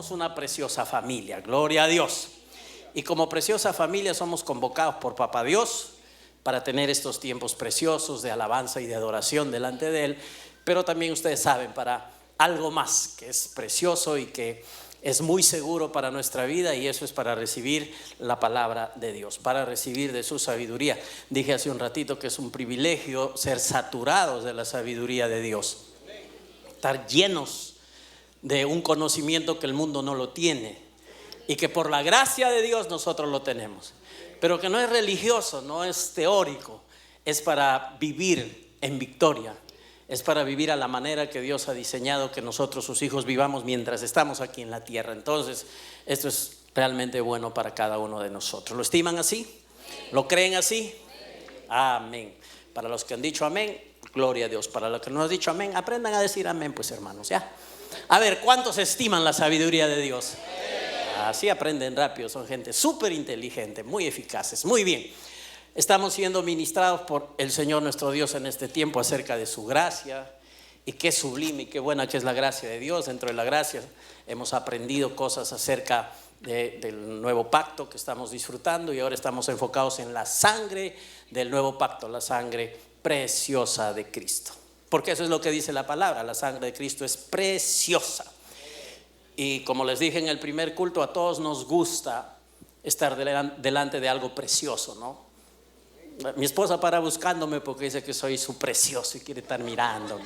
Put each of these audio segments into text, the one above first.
somos una preciosa familia, gloria a Dios. Y como preciosa familia somos convocados por Papá Dios para tener estos tiempos preciosos de alabanza y de adoración delante de Él. Pero también ustedes saben, para algo más que es precioso y que es muy seguro para nuestra vida, y eso es para recibir la palabra de Dios, para recibir de su sabiduría. Dije hace un ratito que es un privilegio ser saturados de la sabiduría de Dios, estar llenos de un conocimiento que el mundo no lo tiene y que por la gracia de Dios nosotros lo tenemos, pero que no es religioso, no es teórico, es para vivir en victoria. Es para vivir a la manera que Dios ha diseñado que nosotros, sus hijos, vivamos mientras estamos aquí en la tierra. Entonces, esto es realmente bueno para cada uno de nosotros. ¿Lo estiman así? ¿Lo creen así? Amén. Para los que han dicho amén, gloria a Dios. Para los que no han dicho amén, aprendan a decir amén, pues, hermanos, ¿ya? A ver, ¿cuántos estiman la sabiduría de Dios? Así aprenden rápido, son gente súper inteligente, muy eficaces. Muy bien. Estamos siendo ministrados por el Señor nuestro Dios en este tiempo acerca de su gracia, y qué sublime y qué buena que es la gracia de Dios. Dentro de la gracia hemos aprendido cosas acerca del nuevo pacto que estamos disfrutando, y ahora estamos enfocados en la sangre del nuevo pacto, la sangre preciosa de Cristo. Porque eso es lo que dice la palabra, la sangre de Cristo es preciosa. Y como les dije en el primer culto, a todos nos gusta estar delante de algo precioso, ¿no? Mi esposa para buscándome porque dice que soy su precioso y quiere estar mirándome.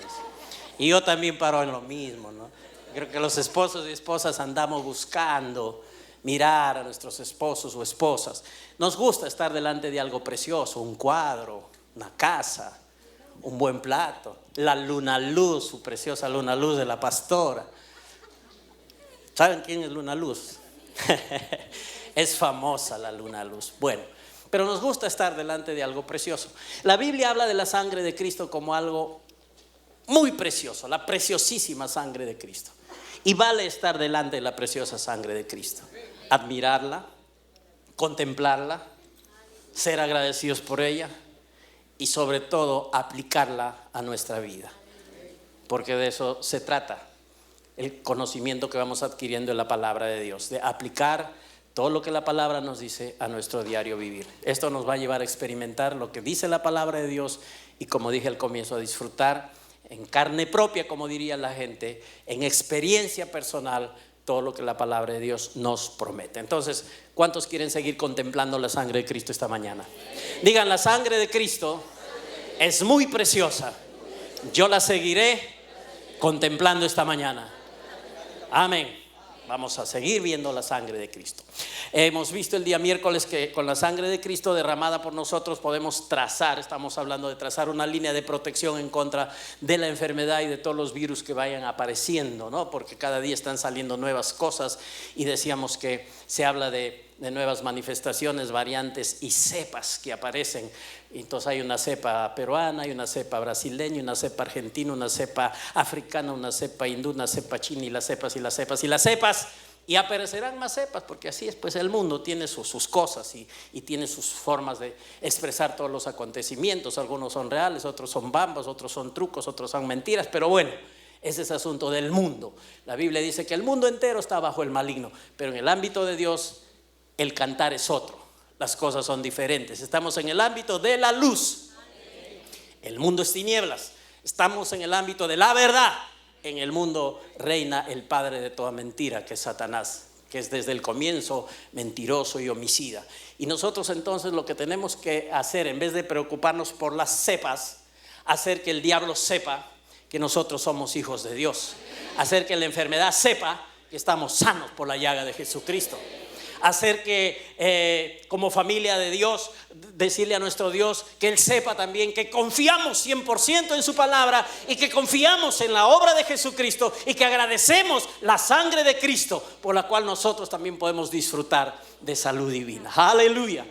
Y yo también paro en lo mismo, ¿no? Creo que los esposos y esposas andamos buscando mirar a nuestros esposos o esposas. Nos gusta estar delante de algo precioso, un cuadro, una casa, un buen plato, la luna luz, su preciosa luna luz de la pastora. ¿Saben quién es Luna Luz? Es famosa la luna luz. Bueno, pero nos gusta estar delante de algo precioso. La Biblia habla de la sangre de Cristo como algo muy precioso, la preciosísima sangre de Cristo. Y vale estar delante de la preciosa sangre de Cristo, admirarla, contemplarla, ser agradecidos por ella y sobre todo aplicarla a nuestra vida. Porque de eso se trata el conocimiento que vamos adquiriendo en la palabra de Dios, de aplicar todo lo que la palabra nos dice a nuestro diario vivir. Esto nos va a llevar a experimentar lo que dice la palabra de Dios y, como dije al comienzo, a disfrutar en carne propia, como diría la gente, en experiencia personal, todo lo que la palabra de Dios nos promete. Entonces, ¿cuántos quieren seguir contemplando la sangre de Cristo esta mañana? Digan: la sangre de Cristo es muy preciosa. Yo la seguiré contemplando esta mañana. Amén. Vamos a seguir viendo la sangre de Cristo. Hemos visto el día miércoles que con la sangre de Cristo derramada por nosotros podemos trazar, estamos hablando de trazar una línea de protección en contra de la enfermedad y de todos los virus que vayan apareciendo, ¿no? Porque cada día están saliendo nuevas cosas, y decíamos que se habla de nuevas manifestaciones, variantes y cepas que aparecen. Entonces hay una cepa peruana, hay una cepa brasileña, una cepa argentina, una cepa africana, una cepa hindú, una cepa china, y las cepas y las cepas y las cepas, y aparecerán más cepas, porque así es, pues el mundo tiene sus cosas y tiene sus formas de expresar todos los acontecimientos. Algunos son reales, otros son bambas, otros son trucos, otros son mentiras, pero bueno, ese es asunto del mundo. La Biblia dice que el mundo entero está bajo el maligno, pero en el ámbito de Dios el cantar es otro, las cosas son diferentes. Estamos en el ámbito de la luz, el mundo es tinieblas. Estamos en el ámbito de la verdad. En el mundo reina el padre de toda mentira, que es Satanás, que es desde el comienzo mentiroso y homicida. Y nosotros entonces lo que tenemos que hacer, en vez de preocuparnos por las cepas, hacer que el diablo sepa que nosotros somos hijos de Dios, hacer que la enfermedad sepa que estamos sanos por la llaga de Jesucristo, hacer que como familia de Dios, decirle a nuestro Dios que Él sepa también que confiamos 100% en su palabra, y que confiamos en la obra de Jesucristo, y que agradecemos la sangre de Cristo, por la cual nosotros también podemos disfrutar de salud divina. Aleluya.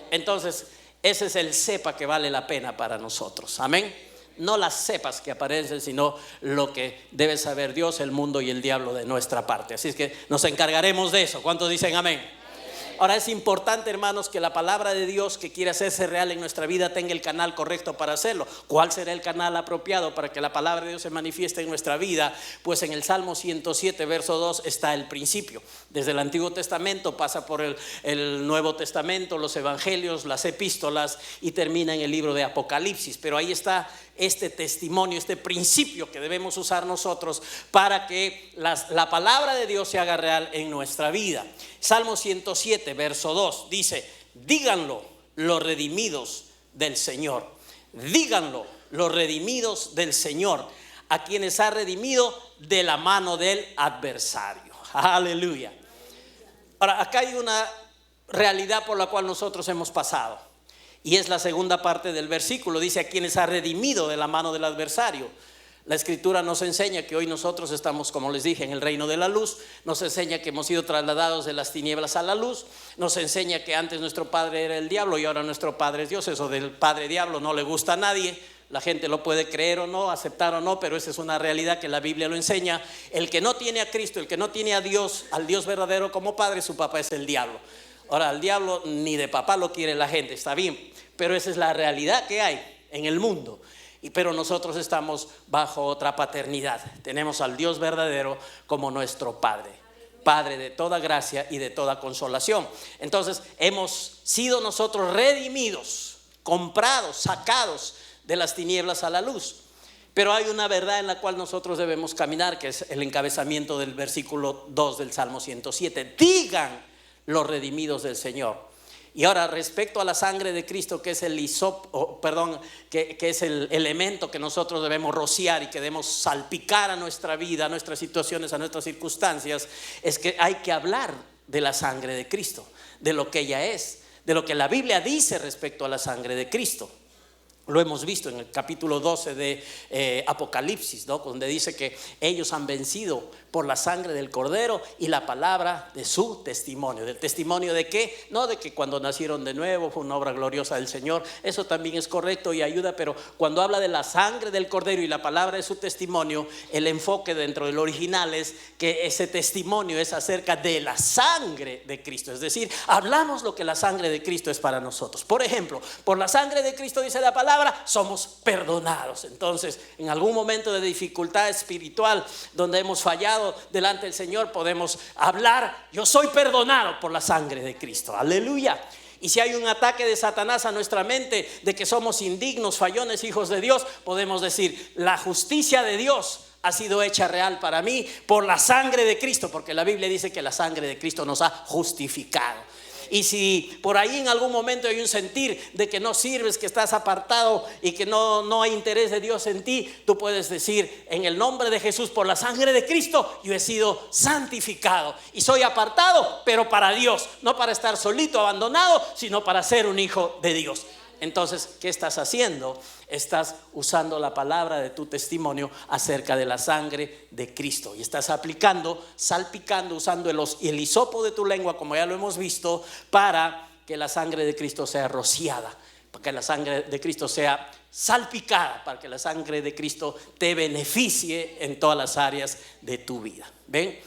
Entonces ese es el sepa que vale la pena para nosotros. Amén. No las cepas que aparecen, sino lo que debe saber Dios, el mundo y el diablo de nuestra parte. Así es que nos encargaremos de eso. ¿Cuántos dicen amén? Ahora es importante, hermanos, que la palabra de Dios que quiere hacerse real en nuestra vida tenga el canal correcto para hacerlo. ¿Cuál será el canal apropiado para que la palabra de Dios se manifieste en nuestra vida? Pues en el Salmo 107, verso 2 está el principio. Desde el Antiguo Testamento pasa por el Nuevo Testamento, los evangelios, las epístolas y termina en el libro de Apocalipsis. Pero ahí está este testimonio, este principio que debemos usar nosotros para que la palabra de Dios se haga real en nuestra vida. Salmo 107, verso 2 dice: díganlo los redimidos del Señor. Díganlo los redimidos del Señor, a quienes ha redimido de la mano del adversario. Aleluya. Ahora, acá hay una realidad por la cual nosotros hemos pasado. Y es la segunda parte del versículo. Dice: a quienes ha redimido de la mano del adversario. La escritura nos enseña que hoy nosotros estamos, como les dije, en el reino de la luz. Nos enseña que hemos sido trasladados de las tinieblas a la luz. Nos enseña que antes nuestro padre era el diablo y ahora nuestro padre es Dios. Eso del padre diablo no le gusta a nadie. La gente lo puede creer o no, aceptar o no, pero esa es una realidad que la Biblia lo enseña. El que no tiene a Cristo, el que no tiene a Dios, al Dios verdadero como padre, su papá es el diablo. Ahora, al diablo ni de papá lo quiere la gente, está bien, pero esa es la realidad que hay en el mundo. Pero nosotros estamos bajo otra paternidad. Tenemos al Dios verdadero como nuestro Padre, Padre de toda gracia y de toda consolación. Entonces hemos sido nosotros redimidos, comprados, sacados de las tinieblas a la luz. Pero hay una verdad en la cual nosotros debemos caminar, que es el encabezamiento del versículo 2 del Salmo 107. Digan los redimidos del Señor. Y ahora, respecto a la sangre de Cristo, que es el que es el elemento que nosotros debemos rociar y que debemos salpicar a nuestra vida, a nuestras situaciones, a nuestras circunstancias, es que hay que hablar de la sangre de Cristo, de lo que ella es, de lo que la Biblia dice respecto a la sangre de Cristo. Lo hemos visto en el capítulo 12 de Apocalipsis, ¿no? Donde dice que ellos han vencido por la sangre del Cordero y la palabra de su testimonio. ¿Del testimonio de qué? No de que cuando nacieron de nuevo fue una obra gloriosa del Señor. Eso también es correcto y ayuda, pero cuando habla de la sangre del Cordero y la palabra de su testimonio, el enfoque dentro del original es que ese testimonio es acerca de la sangre de Cristo. Es decir, hablamos lo que la sangre de Cristo es para nosotros. Por ejemplo, por la sangre de Cristo, dice la palabra, somos perdonados. Entonces, en algún momento de dificultad espiritual donde hemos fallado delante del Señor, podemos hablar: yo soy perdonado por la sangre de Cristo. Aleluya. Y si hay un ataque de Satanás a nuestra mente de que somos indignos, fallones, hijos de Dios, podemos decir: la justicia de Dios ha sido hecha real para mí por la sangre de Cristo, porque la Biblia dice que la sangre de Cristo nos ha justificado. Y si por ahí en algún momento hay un sentir de que no sirves, que estás apartado y que no hay interés de Dios en ti, tú puedes decir: en el nombre de Jesús, por la sangre de Cristo, yo he sido santificado y soy apartado, pero para Dios, no para estar solito, abandonado, sino para ser un hijo de Dios. Entonces, ¿qué estás haciendo? Estás usando la palabra de tu testimonio acerca de la sangre de Cristo. Y estás aplicando, salpicando, usando el hisopo de tu lengua, como ya lo hemos visto, para que la sangre de Cristo sea rociada, para que la sangre de Cristo sea salpicada, para que la sangre de Cristo te beneficie en todas las áreas de tu vida. ¿Ven?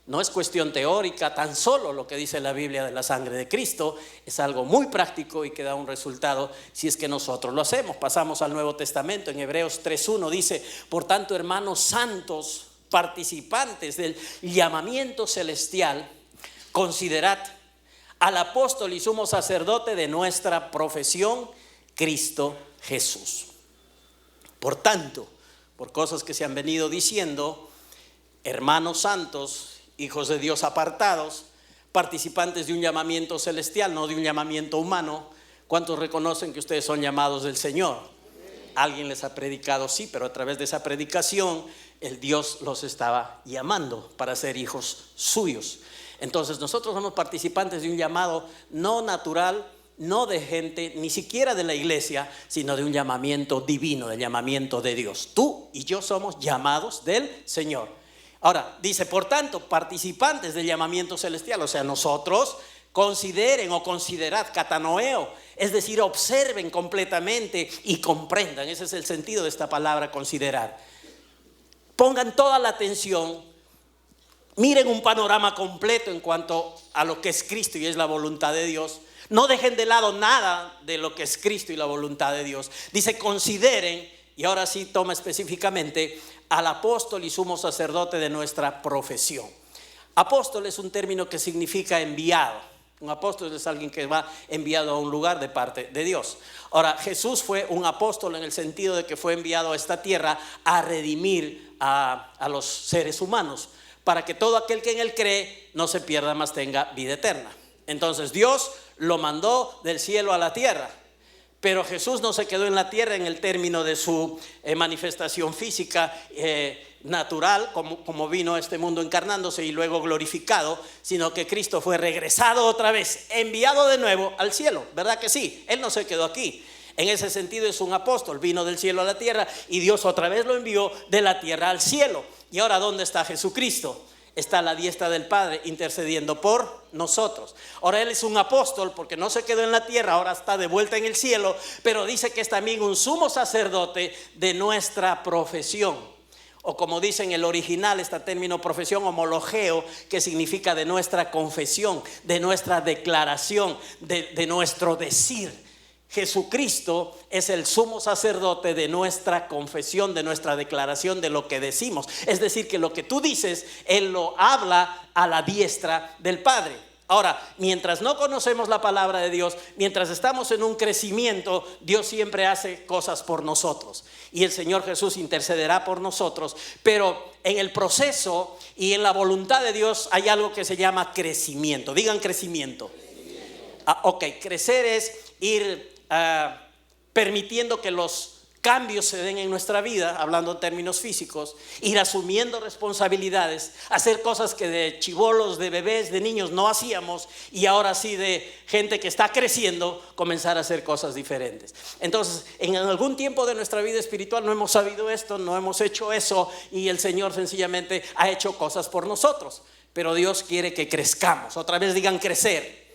No es cuestión teórica tan solo lo que dice la Biblia de la sangre de Cristo. Es algo muy práctico y que da un resultado si es que nosotros lo hacemos. Pasamos al Nuevo Testamento. En Hebreos 3:1 dice: por tanto, hermanos santos, participantes del llamamiento celestial, considerad al apóstol y sumo sacerdote de nuestra profesión, Cristo Jesús. Por tanto, por cosas que se han venido diciendo, hermanos santos, hijos de Dios apartados, participantes de un llamamiento celestial, no de un llamamiento humano. ¿Cuántos reconocen que ustedes son llamados del Señor? Alguien les ha predicado, sí, pero a través de esa predicación el Dios los estaba llamando para ser hijos suyos. Entonces nosotros somos participantes de un llamado no natural, no de gente, ni siquiera de la iglesia, sino de un llamamiento divino, del llamamiento de Dios. Tú y yo somos llamados del Señor. Ahora, dice: por tanto, participantes del llamamiento celestial. O sea, nosotros consideren o considerad, catanoeo, es decir, observen completamente y comprendan. Ese es el sentido de esta palabra, considerar. Pongan toda la atención, Miren un panorama completo en cuanto a lo que es Cristo y es la voluntad de Dios. No dejen de lado nada de lo que es Cristo y la voluntad de Dios. Dice, consideren, y ahora sí toma específicamente al apóstol y sumo sacerdote de nuestra profesión. Apóstol es un término que significa enviado. Un apóstol es alguien que va enviado a un lugar de parte de Dios. Ahora, Jesús fue un apóstol en el sentido de que fue enviado a esta tierra a redimir a los seres humanos, para que todo aquel que en él cree no se pierda, mas tenga vida eterna. Entonces Dios lo mandó del cielo a la tierra, pero Jesús no se quedó en la tierra en el término de su manifestación física natural, como vino a este mundo encarnándose y luego glorificado, sino que Cristo fue regresado otra vez, enviado de nuevo al cielo, ¿verdad que sí? Él no se quedó aquí. En ese sentido es un apóstol, vino del cielo a la tierra y Dios otra vez lo envió de la tierra al cielo. Y ahora, ¿dónde está Jesucristo? Está a la diestra del Padre intercediendo por nosotros. Ahora Él es un apóstol porque no se quedó en la tierra, ahora está de vuelta en el cielo, pero dice que es también un sumo sacerdote de nuestra profesión. O como dice en el original, este término profesión, homologeo, que significa de nuestra confesión, de nuestra declaración, de nuestro decir. Jesucristo es el sumo sacerdote de nuestra confesión, de nuestra declaración, de lo que decimos. Es decir, que lo que tú dices, Él lo habla a la diestra del Padre. Ahora, mientras no conocemos la palabra de Dios, mientras estamos en un crecimiento, Dios siempre hace cosas por nosotros. Y el Señor Jesús intercederá por nosotros. Pero en el proceso y en la voluntad de Dios hay algo que se llama crecimiento. Digan crecimiento. Ok, crecer es ir permitiendo que los cambios se den en nuestra vida, hablando en términos físicos, ir asumiendo responsabilidades, hacer cosas que de chibolos, de bebés, de niños no hacíamos, y ahora sí de gente que está creciendo, comenzar a hacer cosas diferentes. Entonces, en algún tiempo de nuestra vida espiritual no hemos sabido esto, no hemos hecho eso, y el Señor sencillamente ha hecho cosas por nosotros, pero Dios quiere que crezcamos. Otra vez digan crecer.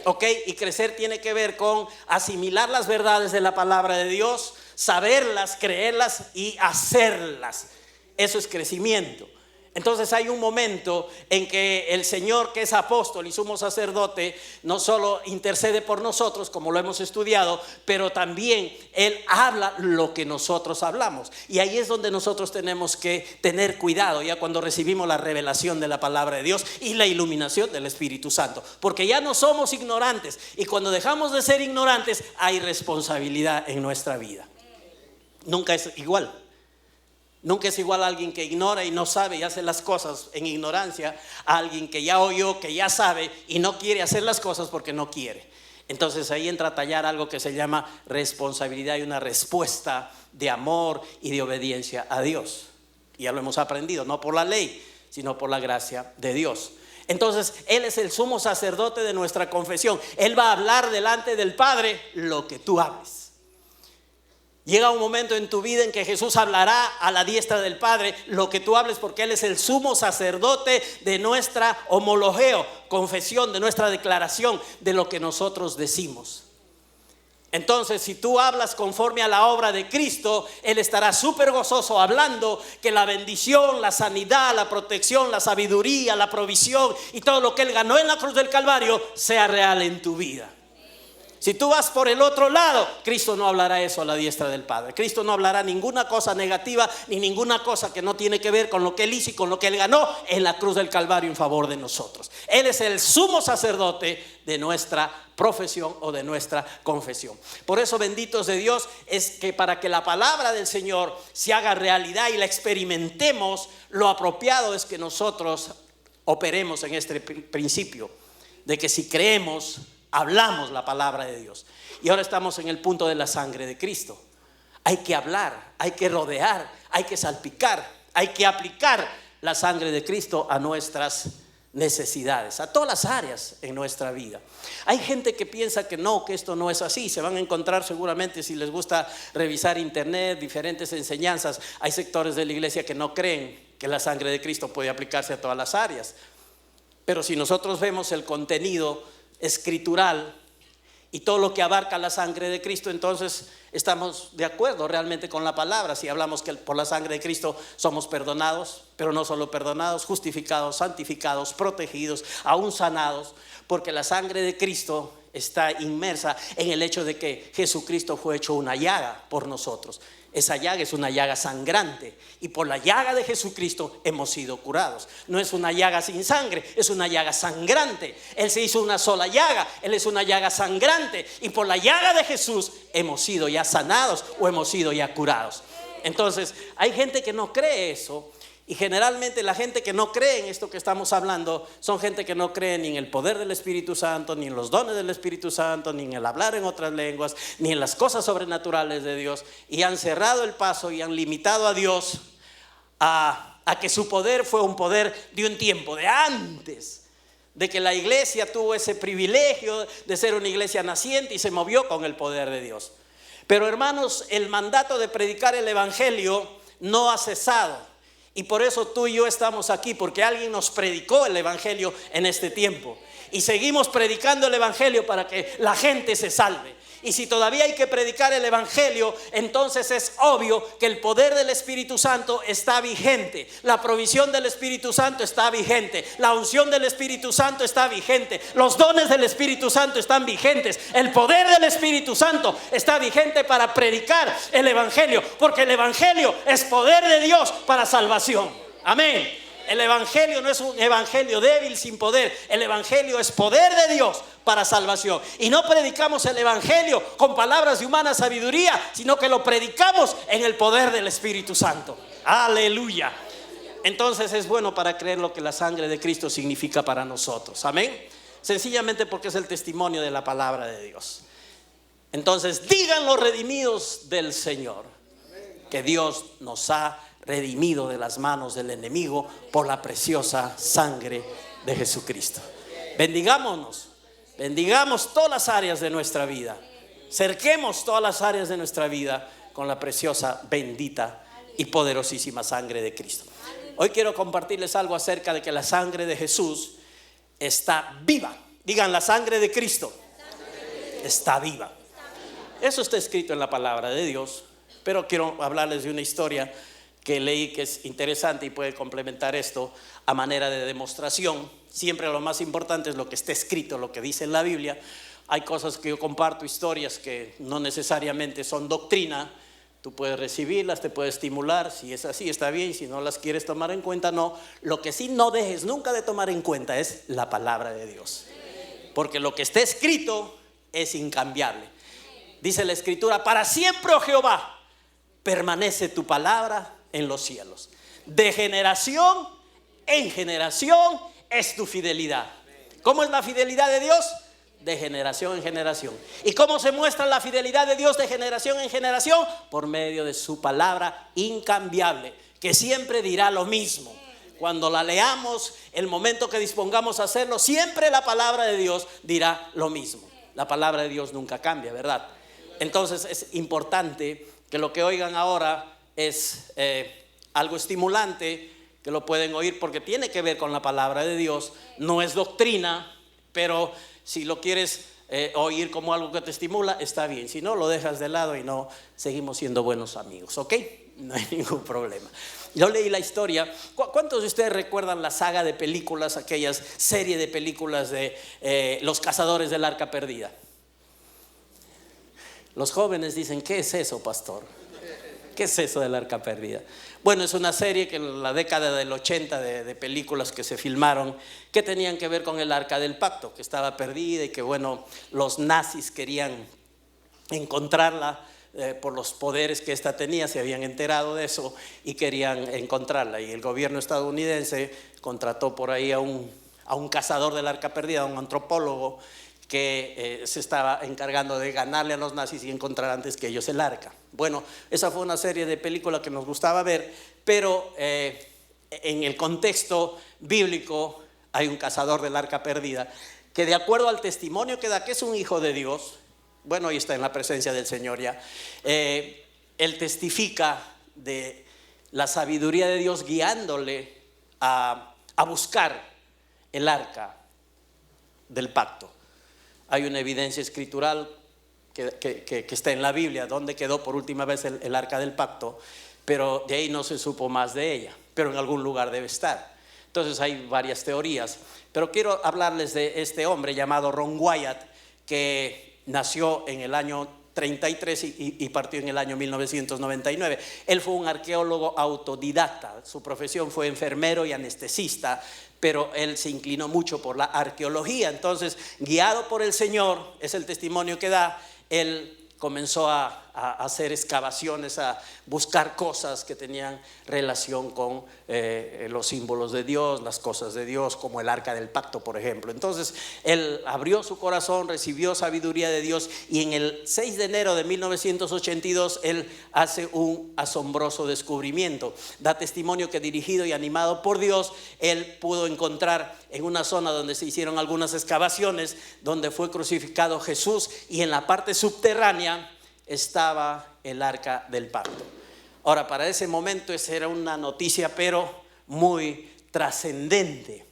Ok, y crecer tiene que ver con asimilar las verdades de la palabra de Dios, saberlas, creerlas y hacerlas. Eso es crecimiento. Entonces hay un momento en que el Señor, que es apóstol y sumo sacerdote, no solo intercede por nosotros, como lo hemos estudiado, pero también Él habla lo que nosotros hablamos. Y ahí es donde nosotros tenemos que tener cuidado, ya cuando recibimos la revelación de la palabra de Dios y la iluminación del Espíritu Santo. Porque ya no somos ignorantes, y cuando dejamos de ser ignorantes, hay responsabilidad en nuestra vida. Nunca es igual. Nunca es igual a alguien que ignora y no sabe y hace las cosas en ignorancia, a alguien que ya oyó, que ya sabe y no quiere hacer las cosas porque no quiere. Entonces ahí entra a tallar algo que se llama responsabilidad y una respuesta de amor y de obediencia a Dios. Y ya lo hemos aprendido, no por la ley, sino por la gracia de Dios. Entonces Él es el sumo sacerdote de nuestra confesión. Él va a hablar delante del Padre lo que tú hables. Llega un momento en tu vida en que Jesús hablará a la diestra del Padre lo que tú hables, porque Él es el sumo sacerdote de nuestra homologeo, confesión, de nuestra declaración, de lo que nosotros decimos. Entonces, si tú hablas conforme a la obra de Cristo, Él estará súper gozoso hablando que la bendición, la sanidad, la protección, la sabiduría, la provisión y todo lo que Él ganó en la cruz del Calvario sea real en tu vida. Si tú vas por el otro lado, Cristo no hablará eso a la diestra del Padre. Cristo no hablará ninguna cosa negativa ni ninguna cosa que no tiene que ver con lo que Él hizo y con lo que Él ganó en la cruz del Calvario en favor de nosotros. Él es el sumo sacerdote de nuestra profesión o de nuestra confesión. Por eso, benditos de Dios, es que para que la palabra del Señor se haga realidad y la experimentemos, lo apropiado es que nosotros operemos en este principio de que si creemos, hablamos la palabra de Dios. Y ahora estamos en el punto de la sangre de Cristo. Hay que hablar, hay que rodear, hay que salpicar, hay que aplicar la sangre de Cristo a nuestras necesidades, a todas las áreas en nuestra vida. Hay gente que piensa que no, que esto no es así. Se van a encontrar seguramente, si les gusta revisar internet, diferentes enseñanzas. Hay sectores de la iglesia que no creen que la sangre de Cristo puede aplicarse a todas las áreas. Pero si nosotros vemos el contenido escritural y todo lo que abarca la sangre de Cristo, entonces estamos de acuerdo realmente con la palabra. Si hablamos que por la sangre de Cristo somos perdonados, pero no solo perdonados, justificados, santificados, protegidos, aún sanados, porque la sangre de Cristo está inmersa en el hecho de que Jesucristo fue hecho una llaga por nosotros. Esa llaga es una llaga sangrante, y por la llaga de Jesucristo hemos sido curados. No es una llaga sin sangre, es una llaga sangrante. Él se hizo una sola llaga, Él es una llaga sangrante, y por la llaga de Jesús hemos sido ya sanados o hemos sido ya curados. Entonces hay gente que no cree eso, y generalmente la gente que no cree en esto que estamos hablando son gente que no cree ni en el poder del Espíritu Santo, ni en los dones del Espíritu Santo, ni en el hablar en otras lenguas, ni en las cosas sobrenaturales de Dios, y han cerrado el paso y han limitado a Dios a que su poder fue un poder de un tiempo, de antes de que la iglesia tuvo ese privilegio de ser una iglesia naciente y se movió con el poder de Dios. Pero hermanos, el mandato de predicar el evangelio no ha cesado. Y por eso tú y yo estamos aquí, porque alguien nos predicó el evangelio en este tiempo. Y seguimos predicando el evangelio para que la gente se salve. Y si todavía hay que predicar el evangelio, entonces es obvio que el poder del Espíritu Santo está vigente. La provisión del Espíritu Santo está vigente. La unción del Espíritu Santo está vigente. Los dones del Espíritu Santo están vigentes. El poder del Espíritu Santo está vigente para predicar el evangelio, porque el evangelio es poder de Dios para salvación. Amén. El evangelio no es un evangelio débil sin poder. El evangelio es poder de Dios para salvación. Y no predicamos el evangelio con palabras de humana sabiduría, sino que lo predicamos en el poder del Espíritu Santo. Aleluya. Entonces es bueno para creer lo que la sangre de Cristo significa para nosotros. Amén. Sencillamente porque es el testimonio de la palabra de Dios. Entonces digan los redimidos del Señor que Dios nos ha redimido de las manos del enemigo por la preciosa sangre de Jesucristo. Bendigámonos, bendigamos todas las áreas de nuestra vida, cerquemos todas las áreas de nuestra vida con la preciosa, bendita y poderosísima sangre de Cristo. Hoy quiero compartirles algo acerca de que la sangre de Jesús está viva. Digan, la sangre de Cristo está viva. Eso está escrito en la palabra de Dios, pero quiero hablarles de una historia que leí que es interesante y puede complementar esto a manera de demostración. Siempre lo más importante es lo que está escrito, lo que dice en la Biblia. Hay cosas que yo comparto, historias que no necesariamente son doctrina. Tú puedes recibirlas, te puede estimular. Si es así, está bien. Si no las quieres tomar en cuenta, no. Lo que sí no dejes nunca de tomar en cuenta es la palabra de Dios, porque lo que está escrito es incambiable. Dice la Escritura: para siempre, oh Jehová, permanece tu palabra en los cielos. De generación en generación es tu fidelidad. ¿Cómo es la fidelidad de Dios? De generación en generación. ¿Y cómo se muestra la fidelidad de Dios de generación en generación? Por medio de su palabra incambiable, que siempre dirá lo mismo. Cuando la leamos, el momento que dispongamos a hacerlo, siempre la palabra de Dios dirá lo mismo. La palabra de Dios nunca cambia, ¿verdad? Entonces es importante que lo que oigan ahora es algo estimulante, que lo pueden oír porque tiene que ver con la palabra de Dios. No es doctrina, pero si lo quieres oír como algo que te estimula, está bien. Si no, lo dejas de lado y no, seguimos siendo buenos amigos, ¿ok? No hay ningún problema. Yo leí la historia. ¿Cuántos de ustedes recuerdan la saga de películas, aquellas serie de películas de Los Cazadores del Arca Perdida? Los jóvenes dicen: ¿qué es eso, pastor? ¿Qué es eso del Arca Perdida? Bueno, es una serie que en la década del 80 de películas que se filmaron, que tenían que ver con el Arca del Pacto, que estaba perdida y que, bueno, los nazis querían encontrarla por los poderes que esta tenía. Se habían enterado de eso y querían encontrarla, y el gobierno estadounidense contrató por ahí a un cazador del Arca Perdida, a un antropólogo que se estaba encargando de ganarle a los nazis y encontrar antes que ellos el arca. Bueno, esa fue una serie de películas que nos gustaba ver, pero en el contexto bíblico hay un cazador del arca perdida que, de acuerdo al testimonio que da, que es un hijo de Dios, bueno, ahí está en la presencia del Señor ya, él testifica de la sabiduría de Dios guiándole a buscar el arca del pacto. Hay una evidencia escritural que está en la Biblia, donde quedó por última vez el arca del pacto, pero de ahí no se supo más de ella, pero en algún lugar debe estar. Entonces hay varias teorías, pero quiero hablarles de este hombre llamado Ron Wyatt, que nació en el año 33 y partió en el año 1999. Él fue un arqueólogo autodidacta, su profesión fue enfermero y anestesista, pero él se inclinó mucho por la arqueología. Entonces, guiado por el Señor, es el testimonio que da, él comenzó a hacer excavaciones, a buscar cosas que tenían relación con los símbolos de Dios, las cosas de Dios, como el arca del pacto, por ejemplo. Entonces él abrió su corazón, recibió sabiduría de Dios, y en el 6 de enero de 1982 él hace un asombroso descubrimiento. Da testimonio que, dirigido y animado por Dios, él pudo encontrar en una zona donde se hicieron algunas excavaciones, donde fue crucificado Jesús, y en la parte subterránea estaba el arca del pacto. Ahora, para ese momento esa era una noticia pero muy trascendente.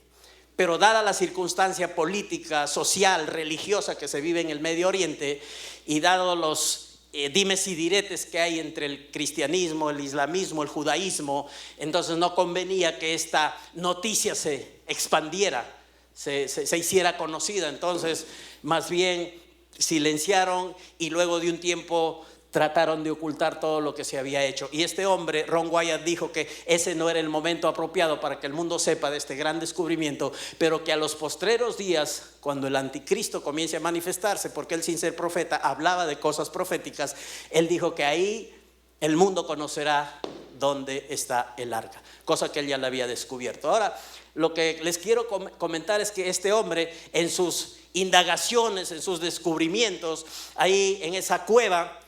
Pero dada la circunstancia política, social, religiosa que se vive en el Medio Oriente, y dado los dimes y diretes que hay entre el cristianismo, el islamismo, el judaísmo, entonces no convenía que esta noticia se expandiera, se hiciera conocida. Entonces más bien silenciaron, y luego de un tiempo trataron de ocultar todo lo que se había hecho. Y este hombre, Ron Wyatt, dijo que ese no era el momento apropiado para que el mundo sepa de este gran descubrimiento, pero que a los postreros días, cuando el anticristo comience a manifestarse, porque él, sin ser profeta, hablaba de cosas proféticas, él dijo que ahí el mundo conocerá dónde está el arca, cosa que él ya la había descubierto. Ahora, lo que les quiero comentar es que este hombre, en sus indagaciones, en sus descubrimientos, ahí en esa cueva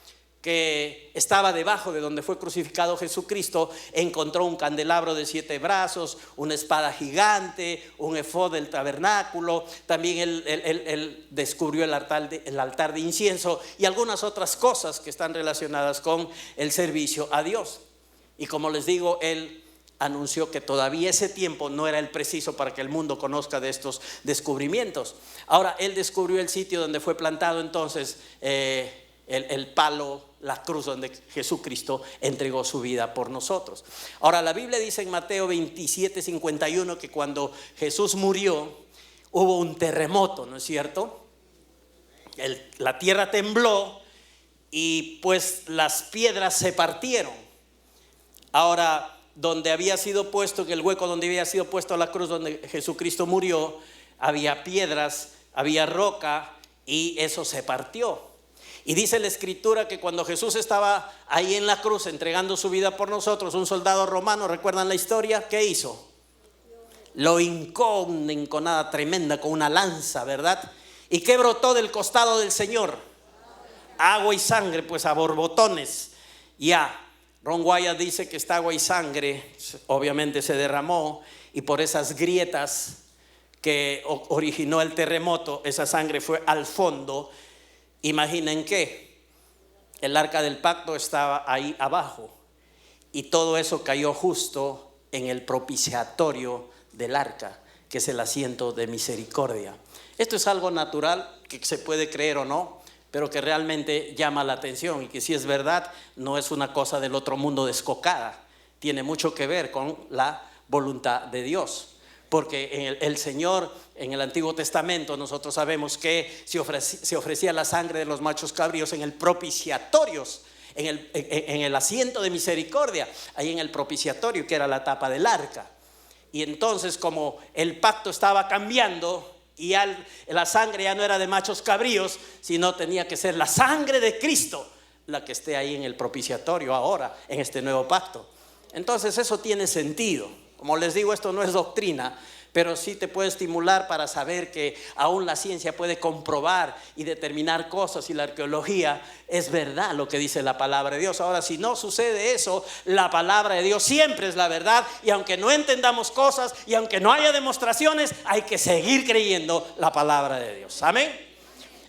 que estaba debajo de donde fue crucificado Jesucristo, encontró un candelabro de 7 brazos, una espada gigante, un efod del tabernáculo. También él descubrió el altar de incienso y algunas otras cosas que están relacionadas con el servicio a Dios. Y como les digo, él anunció que todavía ese tiempo no era el preciso para que el mundo conozca de estos descubrimientos. Ahora, él descubrió el sitio donde fue plantado entonces el palo, la cruz, donde Jesucristo entregó su vida por nosotros. Ahora, la Biblia dice en Mateo 27:51 que cuando Jesús murió hubo un terremoto, ¿no es cierto? La tierra tembló y pues las piedras se partieron. Ahora, donde había sido puesto, en el hueco donde había sido puesto la cruz donde Jesucristo murió, había piedras, había roca, y eso se partió. Y dice la escritura que cuando Jesús estaba ahí en la cruz entregando su vida por nosotros, un soldado romano, ¿recuerdan la historia? ¿Qué hizo? Lo hincó, una hinconada tremenda con una lanza, ¿verdad? ¿Y qué brotó del costado del Señor? Agua y sangre, pues a borbotones. Ya. Ron Wyatt dice que esta agua y sangre obviamente se derramó, y por esas grietas que originó el terremoto, esa sangre fue al fondo. Imaginen que el arca del pacto estaba ahí abajo, y todo eso cayó justo en el propiciatorio del arca, que es el asiento de misericordia. Esto es algo natural que se puede creer o no, pero que realmente llama la atención, y que si es verdad, no es una cosa del otro mundo descocada, tiene mucho que ver con la voluntad de Dios. Porque el Señor, en el Antiguo Testamento, nosotros sabemos que se ofrecía la sangre de los machos cabríos en el propiciatorios, en el asiento de misericordia, ahí en el propiciatorio, que era la tapa del arca. Y entonces, como el pacto estaba cambiando, y la sangre ya no era de machos cabríos, sino tenía que ser la sangre de Cristo la que esté ahí en el propiciatorio ahora, en este nuevo pacto. Entonces eso tiene sentido. Como les digo, esto no es doctrina, pero sí te puede estimular para saber que aún la ciencia puede comprobar y determinar cosas, y la arqueología es verdad lo que dice la palabra de Dios. Ahora, si no sucede eso, la palabra de Dios siempre es la verdad, y aunque no entendamos cosas y aunque no haya demostraciones, hay que seguir creyendo la palabra de Dios. Amén.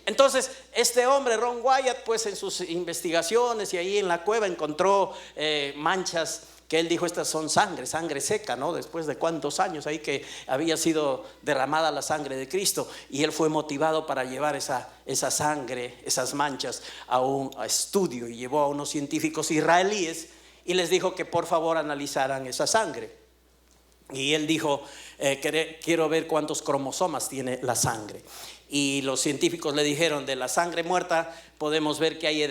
Entonces este hombre, Ron Wyatt, pues en sus investigaciones y ahí en la cueva encontró manchas que él dijo: estas son sangre seca, ¿no? Después de cuántos años ahí que había sido derramada la sangre de Cristo, y él fue motivado para llevar esa sangre, esas manchas a un estudio, y llevó a unos científicos israelíes y les dijo que por favor analizaran esa sangre. Y él dijo: quiero ver cuántos cromosomas tiene la sangre. Y los científicos le dijeron: de la sangre muerta podemos ver que hay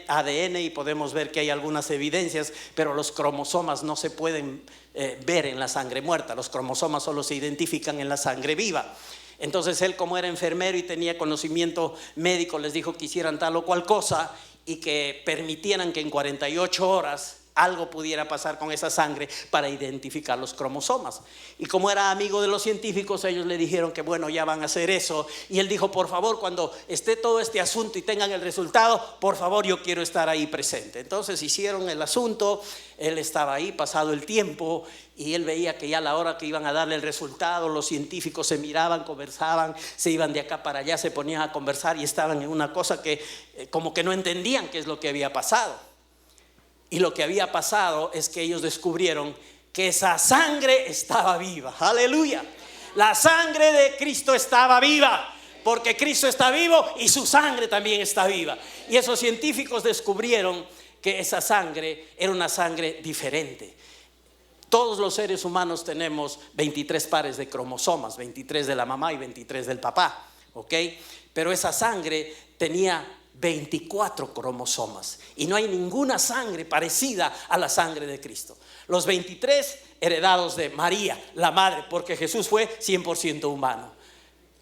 ADN y podemos ver que hay algunas evidencias, pero los cromosomas no se pueden ver en la sangre muerta. Los cromosomas solo se identifican en la sangre viva. Entonces él, como era enfermero y tenía conocimiento médico, les dijo que hicieran tal o cual cosa y que permitieran que en 48 horas algo pudiera pasar con esa sangre para identificar los cromosomas. Y como era amigo de los científicos, ellos le dijeron que bueno, ya van a hacer eso. Y él dijo: por favor, cuando esté todo este asunto y tengan el resultado, por favor, yo quiero estar ahí presente. Entonces hicieron el asunto, él estaba ahí, pasado el tiempo, y él veía que ya a la hora que iban a darle el resultado, los científicos se miraban, conversaban, se iban de acá para allá, se ponían a conversar y estaban en una cosa que como que no entendían qué es lo que había pasado. Y lo que había pasado es que ellos descubrieron que esa sangre estaba viva. Aleluya. La sangre de Cristo estaba viva, porque Cristo está vivo y su sangre también está viva. Y esos científicos descubrieron que esa sangre era una sangre diferente. Todos los seres humanos tenemos 23 pares de cromosomas, 23 de la mamá y 23 del papá, ¿ok? Pero esa sangre tenía 24 cromosomas, y no hay ninguna sangre parecida a la sangre de Cristo. Los 23 heredados de María, la madre, porque Jesús fue 100% humano.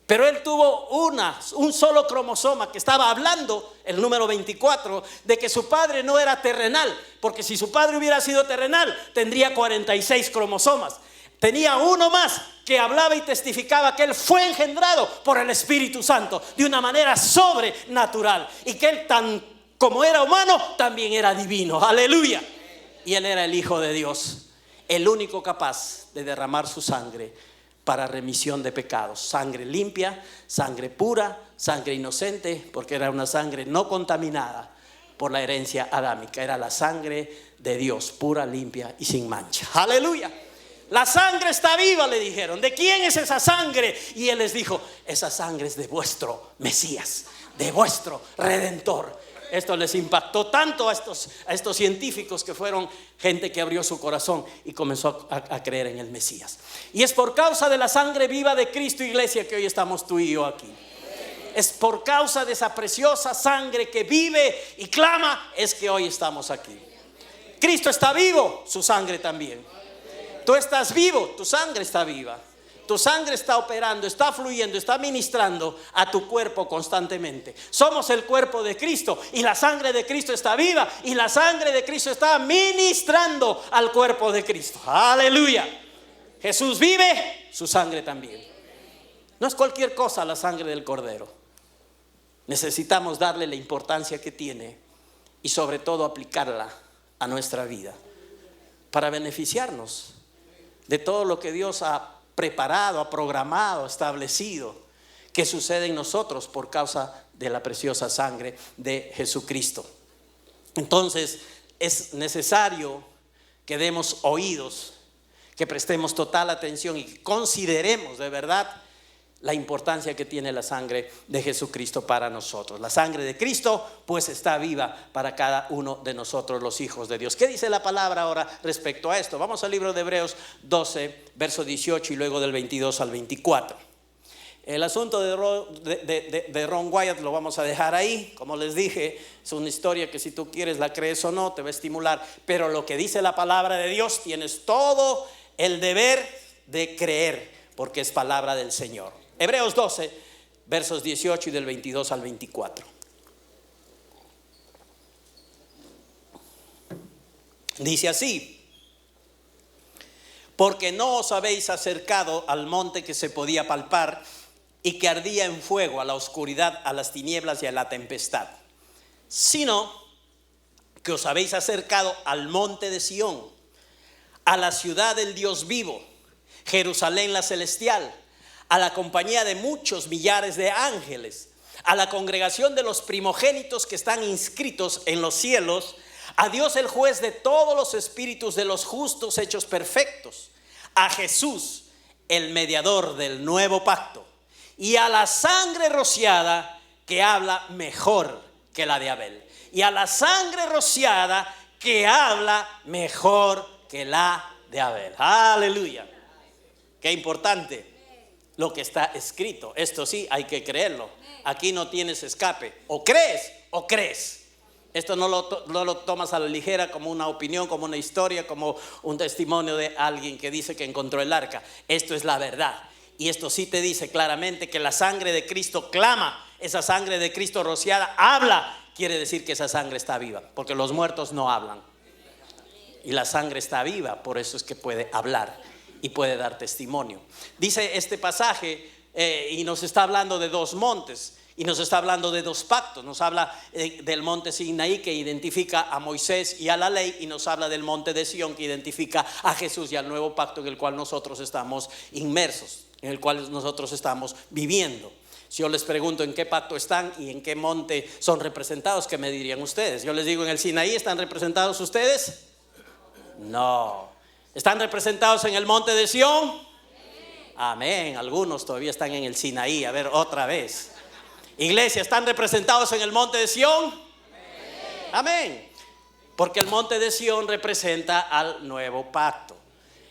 Pero él tuvo un solo cromosoma que estaba hablando, el número 24, de que su padre no era terrenal, porque si su padre hubiera sido terrenal, tendría 46 cromosomas. Tenía uno más que hablaba y testificaba que él fue engendrado por el Espíritu Santo de una manera sobrenatural, y que él, tan como era humano, también era divino. Aleluya. Y él era el Hijo de Dios, el único capaz de derramar su sangre para remisión de pecados. Sangre limpia, sangre pura, sangre inocente, porque era una sangre no contaminada por la herencia adámica. Era la sangre de Dios, pura, limpia y sin mancha. Aleluya. La sangre está viva, le dijeron. ¿De quién es esa sangre? Y él les dijo: esa sangre es de vuestro Mesías, de vuestro Redentor. Esto les impactó tanto a estos científicos, que fueron gente que abrió su corazón y comenzó a creer en el Mesías. Y es por causa de la sangre viva de Cristo, iglesia, que hoy estamos tú y yo aquí. Es por causa de esa preciosa sangre que vive y clama, es que hoy estamos aquí. Cristo está vivo, su sangre también. Tú estás vivo, tu sangre está viva. Tu sangre está operando, está fluyendo, está ministrando a tu cuerpo constantemente. Somos el cuerpo de Cristo, y la sangre de Cristo está viva, y la sangre de Cristo está ministrando al cuerpo de Cristo. Aleluya. Jesús vive, su sangre también. No es cualquier cosa la sangre del Cordero. Necesitamos darle la importancia que tiene, y sobre todo aplicarla a nuestra vida para beneficiarnos de todo lo que Dios ha preparado, ha programado, establecido, que sucede en nosotros por causa de la preciosa sangre de Jesucristo. Entonces es necesario que demos oídos, que prestemos total atención y que consideremos de verdad la importancia que tiene la sangre de Jesucristo para nosotros. La sangre de Cristo pues está viva para cada uno de nosotros, los hijos de Dios. ¿Qué dice la palabra ahora respecto a esto? Vamos al libro de Hebreos 12, verso 18 y luego del 22 al 24. El asunto de Ron Wyatt lo vamos a dejar ahí. Como les dije, es una historia que si tú quieres la crees o no, te va a estimular. Pero lo que dice la palabra de Dios, tienes todo el deber de creer, porque es palabra del Señor. Hebreos 12, versos 18 y del 22 al 24. Dice así: porque no os habéis acercado al monte que se podía palpar y que ardía en fuego, a la oscuridad, a las tinieblas y a la tempestad, sino que os habéis acercado al monte de Sión, a la ciudad del Dios vivo, Jerusalén la celestial, a la compañía de muchos millares de ángeles, a la congregación de los primogénitos que están inscritos en los cielos, A Dios el juez de todos los espíritus de los justos hechos perfectos, a Jesús el mediador del nuevo pacto, y a la sangre rociada que habla mejor que la de Abel, y a la sangre rociada que habla mejor que la de Abel. Aleluya. Qué importante lo que está escrito. Esto sí hay que creerlo. Aquí no tienes escape. O crees o crees. Esto no lo tomas a la ligera como una opinión, como una historia, como un testimonio de alguien que dice que encontró el arca. Esto es la verdad. Y esto sí te dice claramente que la sangre de Cristo clama. Esa sangre de Cristo rociada habla. Quiere decir que esa sangre está viva, porque los muertos no hablan. Y la sangre está viva, por eso es que puede hablar y puede dar testimonio. Dice este pasaje y nos está hablando de dos montes. Y nos está hablando de dos pactos. Nos habla del monte Sinaí, que identifica a Moisés y a la ley, y nos habla del monte de Sión, que identifica a Jesús y al nuevo pacto en el cual nosotros estamos inmersos, en el cual nosotros estamos viviendo. Si yo les pregunto en qué pacto están y en qué monte son representados, ¿qué me dirían ustedes? Yo les digo, en el Sinaí. ¿Están representados ustedes? No. ¿Están representados en el monte de Sión? Amén. Algunos todavía están en el Sinaí. A ver, otra vez. Iglesia, ¿están representados en el monte de Sión? Amén. Porque el monte de Sión representa al nuevo pacto.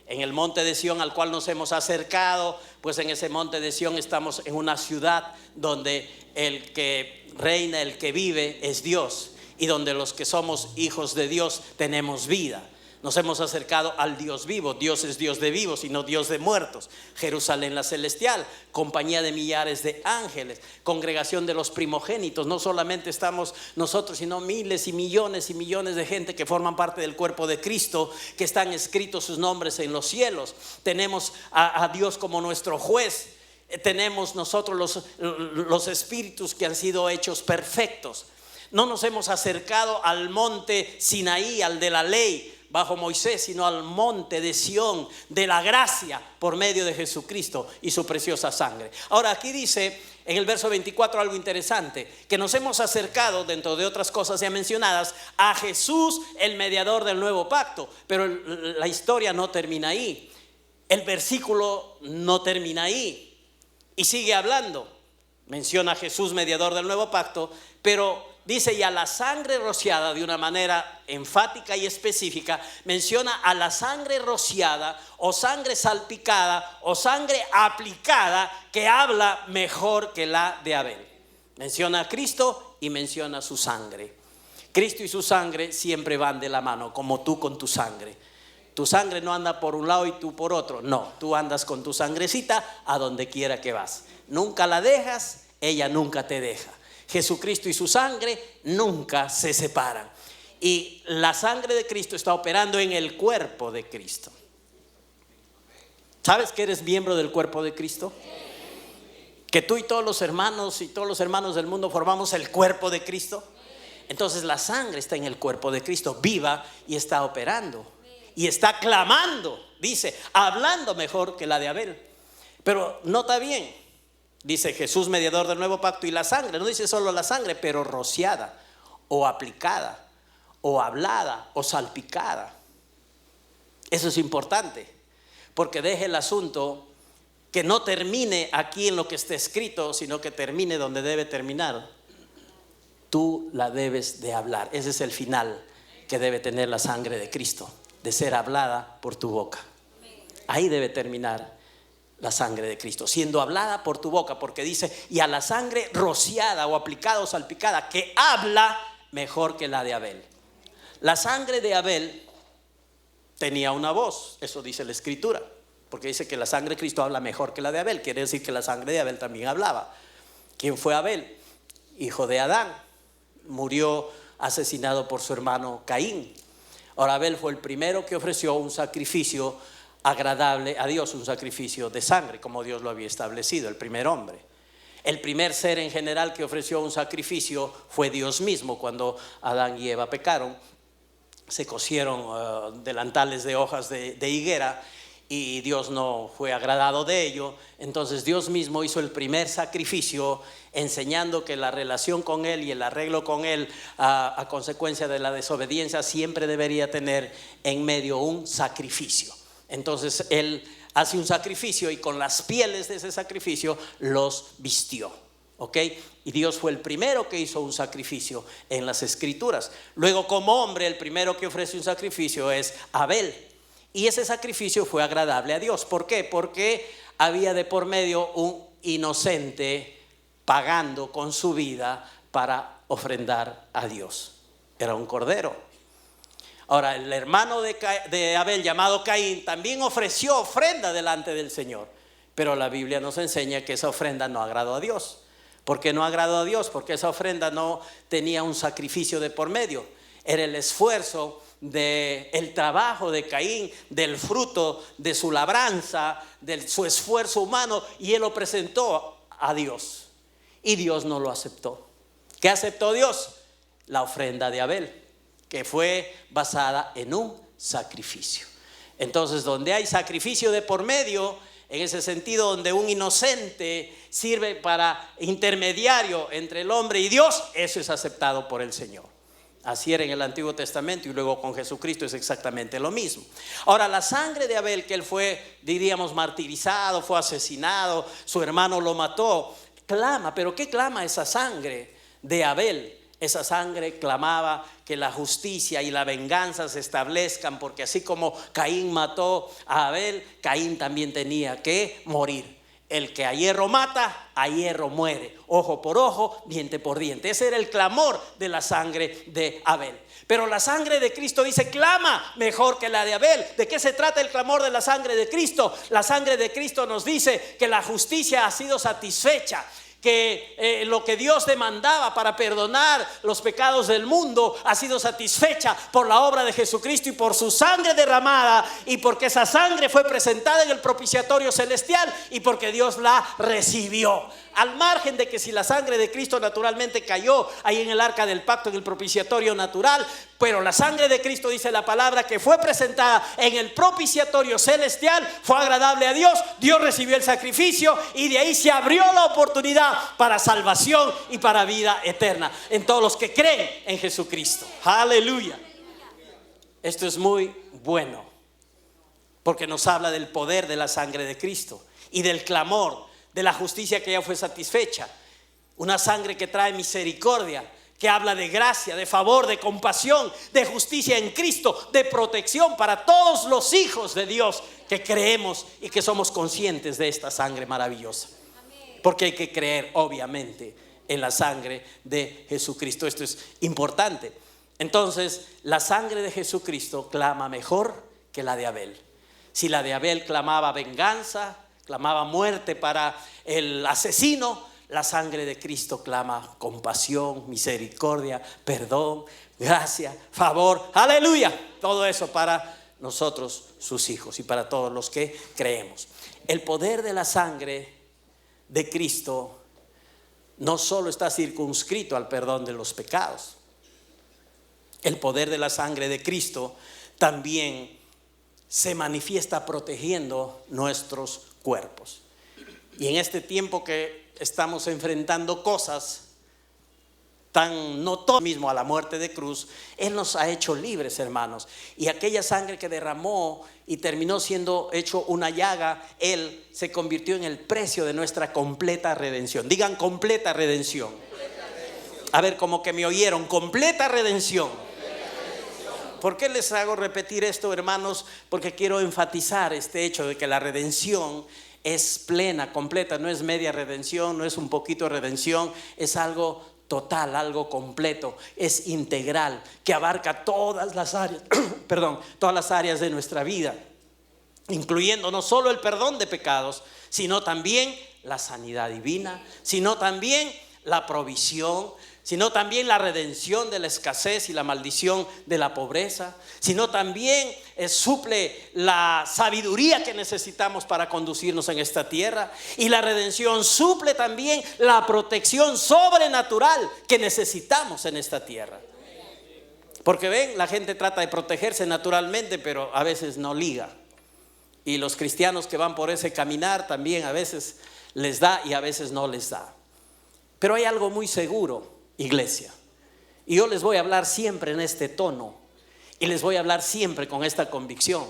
En el monte de Sión al cual nos hemos acercado, pues en ese monte de Sión estamos en una ciudad donde el que reina, el que vive es Dios, y donde los que somos hijos de Dios tenemos vida. Nos hemos acercado al Dios vivo. Dios es Dios de vivos y no Dios de muertos. Jerusalén la celestial, compañía de millares de ángeles, congregación de los primogénitos. No solamente estamos nosotros, sino miles y millones de gente que forman parte del cuerpo de Cristo, que están escritos sus nombres en los cielos. Tenemos a Dios como nuestro juez. Tenemos nosotros los espíritus que han sido hechos perfectos. No nos hemos acercado al monte Sinaí, al de la ley, bajo Moisés, sino al monte de Sión, de la gracia, por medio de Jesucristo y su preciosa sangre. Ahora aquí dice en el verso 24 algo interesante, que nos hemos acercado, dentro de otras cosas ya mencionadas, a Jesús, el mediador del nuevo pacto. Pero la historia no termina ahí, el versículo no termina ahí, y sigue hablando. Menciona a Jesús, mediador del nuevo pacto, pero dice, y a la sangre rociada, de una manera enfática y específica, menciona a la sangre rociada o sangre salpicada o sangre aplicada, que habla mejor que la de Abel. Menciona a Cristo y menciona su sangre. Cristo y su sangre siempre van de la mano, como tú con tu sangre. Tu sangre no anda por un lado y tú por otro. No, tú andas con tu sangrecita a donde quiera que vas. Nunca la dejas, ella nunca te deja. Jesucristo y su sangre nunca se separan. Y la sangre de Cristo está operando en el cuerpo de Cristo. ¿Sabes que eres miembro del cuerpo de Cristo? Que tú y todos los hermanos del mundo formamos el cuerpo de Cristo. Entonces la sangre está en el cuerpo de Cristo, viva, y está operando. Y está clamando, dice, hablando mejor que la de Abel. Pero nota bien, dice Jesús, mediador del nuevo pacto, y la sangre, no dice solo la sangre, pero rociada o aplicada o hablada o salpicada. Eso es importante, porque deja el asunto que no termine aquí en lo que está escrito, sino que termine donde debe terminar. Tú la debes de hablar. Ese es el final que debe tener la sangre de Cristo, de ser hablada por tu boca. Ahí debe terminar la sangre de Cristo, siendo hablada por tu boca, porque dice, y a la sangre rociada o aplicada o salpicada, que habla mejor que la de Abel. La sangre de Abel tenía una voz, eso dice la Escritura, porque dice que la sangre de Cristo habla mejor que la de Abel. Quiere decir que la sangre de Abel también hablaba. ¿Quién fue Abel? Hijo de Adán, murió asesinado por su hermano Caín. Ahora Abel fue el primero que ofreció un sacrificio agradable a Dios, un sacrificio de sangre, como Dios lo había establecido, el primer hombre. El primer ser en general que ofreció un sacrificio fue Dios mismo. Cuando Adán y Eva pecaron, se cosieron delantales de hojas de higuera, y Dios no fue agradado de ello. Entonces Dios mismo hizo el primer sacrificio, enseñando que la relación con Él y el arreglo con Él a consecuencia de la desobediencia siempre debería tener en medio un sacrificio. Entonces Él hace un sacrificio y con las pieles de ese sacrificio los vistió. ¿Ok? Y Dios fue el primero que hizo un sacrificio en las Escrituras. Luego, como hombre, el primero que ofrece un sacrificio es Abel. Y ese sacrificio fue agradable a Dios. ¿Por qué? Porque había de por medio un inocente pagando con su vida para ofrendar a Dios. Era un cordero. Ahora, el hermano de Abel, llamado Caín, también ofreció ofrenda delante del Señor. Pero la Biblia nos enseña que esa ofrenda no agradó a Dios. ¿Por qué no agradó a Dios? Porque esa ofrenda no tenía un sacrificio de por medio. Era el esfuerzo del trabajo de Caín, del fruto de su labranza, de su esfuerzo humano, y él lo presentó a Dios. Y Dios no lo aceptó. ¿Qué aceptó Dios? La ofrenda de Abel, que fue basada en un sacrificio. Entonces, donde hay sacrificio de por medio, en ese sentido, donde un inocente sirve para intermediario entre el hombre y Dios, eso es aceptado por el Señor. Así era en el Antiguo Testamento, y luego con Jesucristo es exactamente lo mismo. Ahora, la sangre de Abel, que él fue, diríamos, martirizado, fue asesinado, su hermano lo mató, clama. ¿Pero qué clama esa sangre de Abel? Esa sangre clamaba que la justicia y la venganza se establezcan, porque así como Caín mató a Abel, Caín también tenía que morir. El que a hierro mata, a hierro muere. Ojo por ojo, diente por diente. Ese era el clamor de la sangre de Abel. Pero la sangre de Cristo dice, clama mejor que la de Abel. ¿De qué se trata el clamor de la sangre de Cristo? La sangre de Cristo nos dice que la justicia ha sido satisfecha, que lo que Dios demandaba para perdonar los pecados del mundo ha sido satisfecha por la obra de Jesucristo y por su sangre derramada, y porque esa sangre fue presentada en el propiciatorio celestial y porque Dios la recibió. Al margen de que si la sangre de Cristo naturalmente cayó ahí en el arca del pacto, en el propiciatorio natural, pero la sangre de Cristo, dice la palabra, que fue presentada en el propiciatorio celestial, fue agradable a Dios. Dios recibió el sacrificio y de ahí se abrió la oportunidad para salvación y para vida eterna en todos los que creen en Jesucristo. Aleluya. Esto es muy bueno, porque nos habla del poder de la sangre de Cristo y del clamor de la justicia que ya fue satisfecha. Una sangre que trae misericordia, que habla de gracia, de favor, de compasión, de justicia en Cristo, de protección para todos los hijos de Dios que creemos y que somos conscientes de esta sangre maravillosa. Porque hay que creer, obviamente, en la sangre de Jesucristo. Esto es importante. Entonces, la sangre de Jesucristo clama mejor que la de Abel. Si la de Abel clamaba venganza, clamaba muerte para el asesino, la sangre de Cristo clama compasión, misericordia, perdón, gracia, favor, aleluya. Todo eso para nosotros, sus hijos, y para todos los que creemos. El poder de la sangre de Cristo no solo está circunscrito al perdón de los pecados. El poder de la sangre de Cristo también se manifiesta protegiendo nuestros cuerpos. Y en este tiempo que estamos enfrentando cosas tan notorias, mismo a la muerte de cruz, Él nos ha hecho libres, hermanos. Y aquella sangre que derramó y terminó siendo hecho una llaga, Él se convirtió en el precio de nuestra completa redención. Digan completa redención. A ver, como que me oyeron, completa redención. ¿Por qué les hago repetir esto, hermanos? Porque quiero enfatizar este hecho de que la redención es plena, completa. No es media redención, no es un poquito de redención, es algo total, algo completo, es integral, que abarca todas las áreas, todas las áreas de nuestra vida, incluyendo no solo el perdón de pecados, sino también la sanidad divina, sino también la provisión, sino también la redención de la escasez y la maldición de la pobreza, sino también suple la sabiduría que necesitamos para conducirnos en esta tierra, y la redención suple también la protección sobrenatural que necesitamos en esta tierra. Porque ven, la gente trata de protegerse naturalmente, pero a veces no liga. Y los cristianos que van por ese caminar también a veces les da y a veces no les da. Pero hay algo muy seguro, iglesia. Y yo les voy a hablar siempre en este tono. Y les voy a hablar siempre con esta convicción.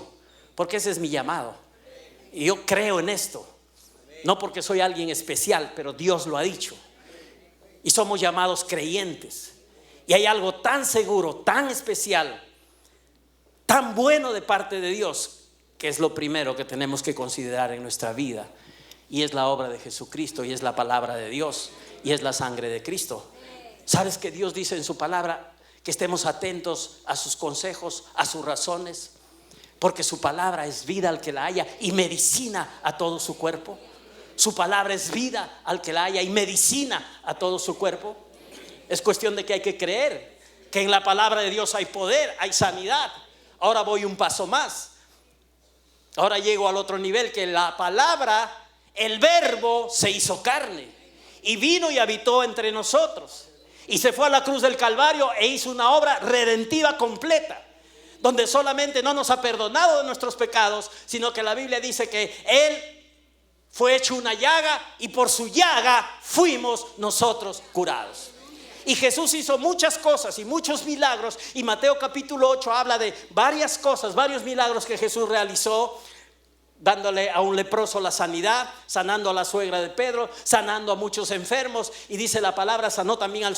Porque ese es mi llamado. Y yo creo en esto. No porque soy alguien especial, pero Dios lo ha dicho. Y somos llamados creyentes. Y hay algo tan seguro, tan especial, tan bueno de parte de Dios, que es lo primero que tenemos que considerar en nuestra vida. Y es la obra de Jesucristo, y es la palabra de Dios, y es la sangre de Cristo. ¿Sabes que Dios dice en su palabra que estemos atentos a sus consejos, a sus razones? Porque su palabra es vida al que la haya y medicina a todo su cuerpo. Su palabra es vida al que la haya y medicina a todo su cuerpo. Es cuestión de que hay que creer que en la palabra de Dios hay poder, hay sanidad. Ahora voy un paso más. Ahora llego al otro nivel, que la palabra, el verbo se hizo carne y vino y habitó entre nosotros. Y se fue a la cruz del Calvario e hizo una obra redentiva completa, donde solamente no nos ha perdonado de nuestros pecados, sino que la Biblia dice que Él fue hecho una llaga y por su llaga fuimos nosotros curados. Y Jesús hizo muchas cosas y muchos milagros. Y Mateo capítulo 8 habla de varias cosas, varios milagros que Jesús realizó. Dándole a un leproso la sanidad, sanando a la suegra de Pedro, sanando a muchos enfermos. Y dice la palabra, sanó también al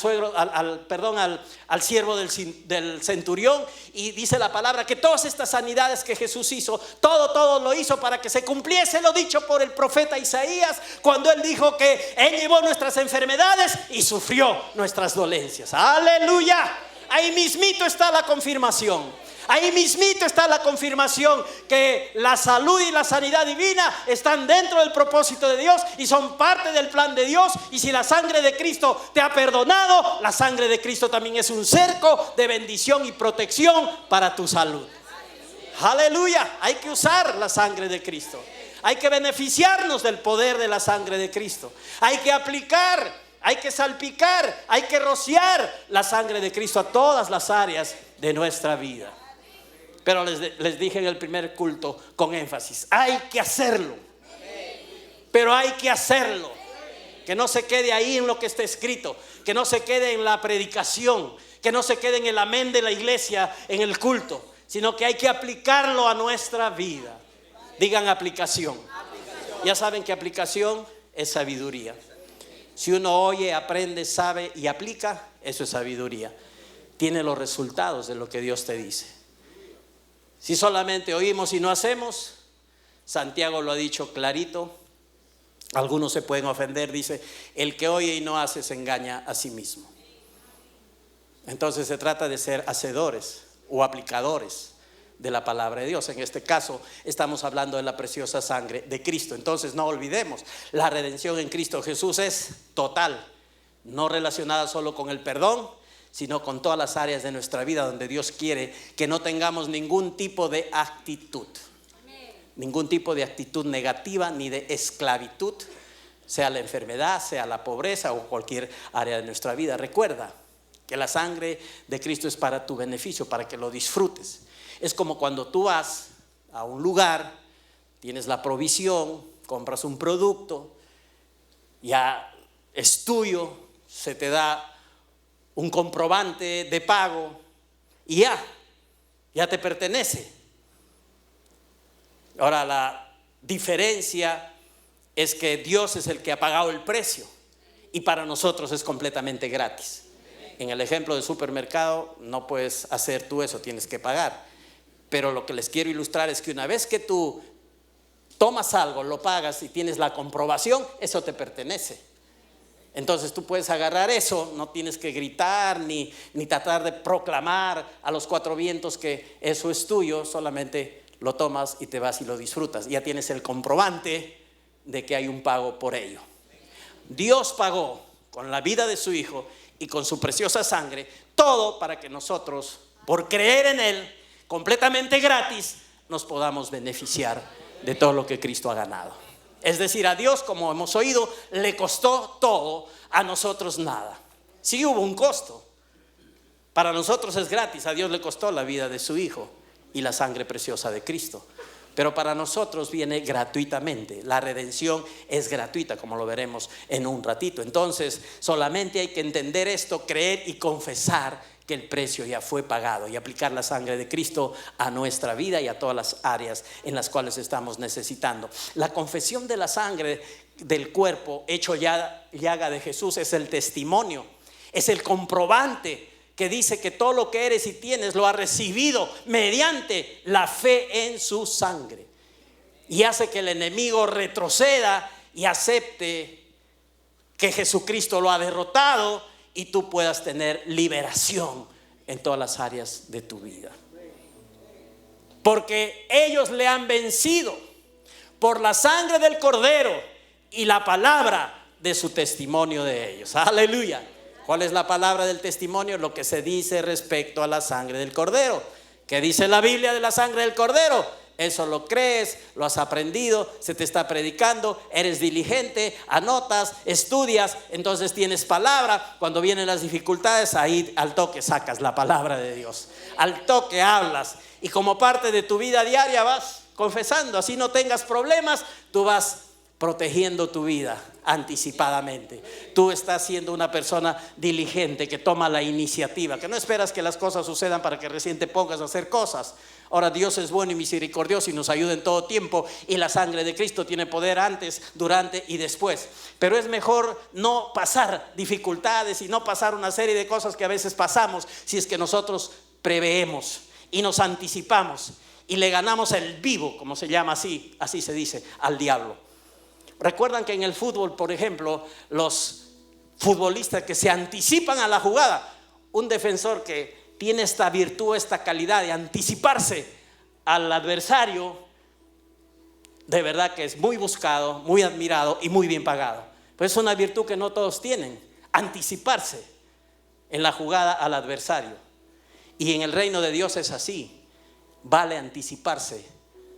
siervo del centurión. Y dice la palabra que todas estas sanidades que Jesús hizo, todo lo hizo para que se cumpliese lo dicho por el profeta Isaías, cuando él dijo que Él llevó nuestras enfermedades y sufrió nuestras dolencias. ¡Aleluya! Ahí mismito está la confirmación. Ahí mismito está la confirmación que la salud y la sanidad divina están dentro del propósito de Dios y son parte del plan de Dios. Y si la sangre de Cristo te ha perdonado, la sangre de Cristo también es un cerco de bendición y protección para tu salud. Aleluya. Hay que usar la sangre de Cristo. Hay que beneficiarnos del poder de la sangre de Cristo. Hay que aplicar, hay que salpicar, hay que rociar la sangre de Cristo a todas las áreas de nuestra vida. Pero les dije en el primer culto con énfasis, hay que hacerlo. Pero hay que hacerlo. Que no se quede ahí en lo que está escrito, que no se quede en la predicación, que no se quede en el amén de la iglesia, en el culto, sino que hay que aplicarlo a nuestra vida. Digan aplicación. Ya saben que aplicación es sabiduría. Si uno oye, aprende, sabe y aplica, eso es sabiduría. Tiene los resultados de lo que Dios te dice. Si solamente oímos y no hacemos, Santiago lo ha dicho clarito. Algunos se pueden ofender, dice, el que oye y no hace se engaña a sí mismo. Entonces se trata de ser hacedores o aplicadores de la palabra de Dios. En este caso estamos hablando de la preciosa sangre de Cristo. Entonces no olvidemos, la redención en Cristo Jesús es total, no relacionada solo con el perdón, sino con todas las áreas de nuestra vida donde Dios quiere que no tengamos ningún tipo de actitud. Ningún tipo de actitud negativa ni de esclavitud, sea la enfermedad, sea la pobreza o cualquier área de nuestra vida. Recuerda que la sangre de Cristo es para tu beneficio, para que lo disfrutes. Es como cuando tú vas a un lugar, tienes la provisión, compras un producto, ya es tuyo, se te da un comprobante de pago y ya te pertenece. Ahora la diferencia es que Dios es el que ha pagado el precio y para nosotros es completamente gratis. En el ejemplo del supermercado no puedes hacer tú eso, tienes que pagar. Pero lo que les quiero ilustrar es que una vez que tú tomas algo, lo pagas y tienes la comprobación, eso te pertenece. Entonces tú puedes agarrar eso, no tienes que gritar ni tratar de proclamar a los cuatro vientos que eso es tuyo, solamente lo tomas y te vas y lo disfrutas. Ya tienes el comprobante de que hay un pago por ello. Dios pagó con la vida de su Hijo y con su preciosa sangre todo para que nosotros, por creer en Él, completamente gratis, nos podamos beneficiar de todo lo que Cristo ha ganado. Es decir, a Dios, como hemos oído, le costó todo, a nosotros nada. Sí hubo un costo. Para nosotros es gratis, a Dios le costó la vida de su Hijo y la sangre preciosa de Cristo. pero para nosotros viene gratuitamente. La redención es gratuita, como lo veremos en un ratito. Entonces solamente hay que entender esto, creer y confesar que el precio ya fue pagado, y aplicar la sangre de Cristo a nuestra vida y a todas las áreas en las cuales estamos necesitando. La confesión de la sangre del cuerpo hecho llaga de Jesús es el testimonio, es el comprobante que dice que todo lo que eres y tienes lo has recibido mediante la fe en su sangre, y hace que el enemigo retroceda y acepte que Jesucristo lo ha derrotado, y tú puedas tener liberación en todas las áreas de tu vida, porque ellos le han vencido por la sangre del Cordero y la palabra de su testimonio de ellos. Aleluya. ¿Cuál es la palabra del testimonio? Lo que se dice respecto a la sangre del Cordero. ¿Qué dice la Biblia de la sangre del Cordero? Eso lo crees, lo has aprendido, se te está predicando, eres diligente, anotas, estudias, entonces tienes palabra. Cuando vienen las dificultades, ahí al toque sacas la palabra de Dios, al toque hablas, y como parte de tu vida diaria vas confesando. Así no tengas problemas, tú vas protegiendo tu vida anticipadamente. Tú estás siendo una persona diligente que toma la iniciativa, que no esperas que las cosas sucedan para que recién te pongas a hacer cosas. Ahora, Dios es bueno y misericordioso y nos ayuda en todo tiempo, y la sangre de Cristo tiene poder antes, durante y después. Pero es mejor no pasar dificultades y no pasar una serie de cosas que a veces pasamos, si es que nosotros preveemos y nos anticipamos y le ganamos el vivo, como se llama, así se dice, al diablo. Recuerdan que en el fútbol, por ejemplo, los futbolistas que se anticipan a la jugada, un defensor que tiene esta virtud, esta calidad de anticiparse al adversario, de verdad que es muy buscado, muy admirado y muy bien pagado. Pero es una virtud que no todos tienen, anticiparse en la jugada al adversario. Y en el reino de Dios es así, vale anticiparse,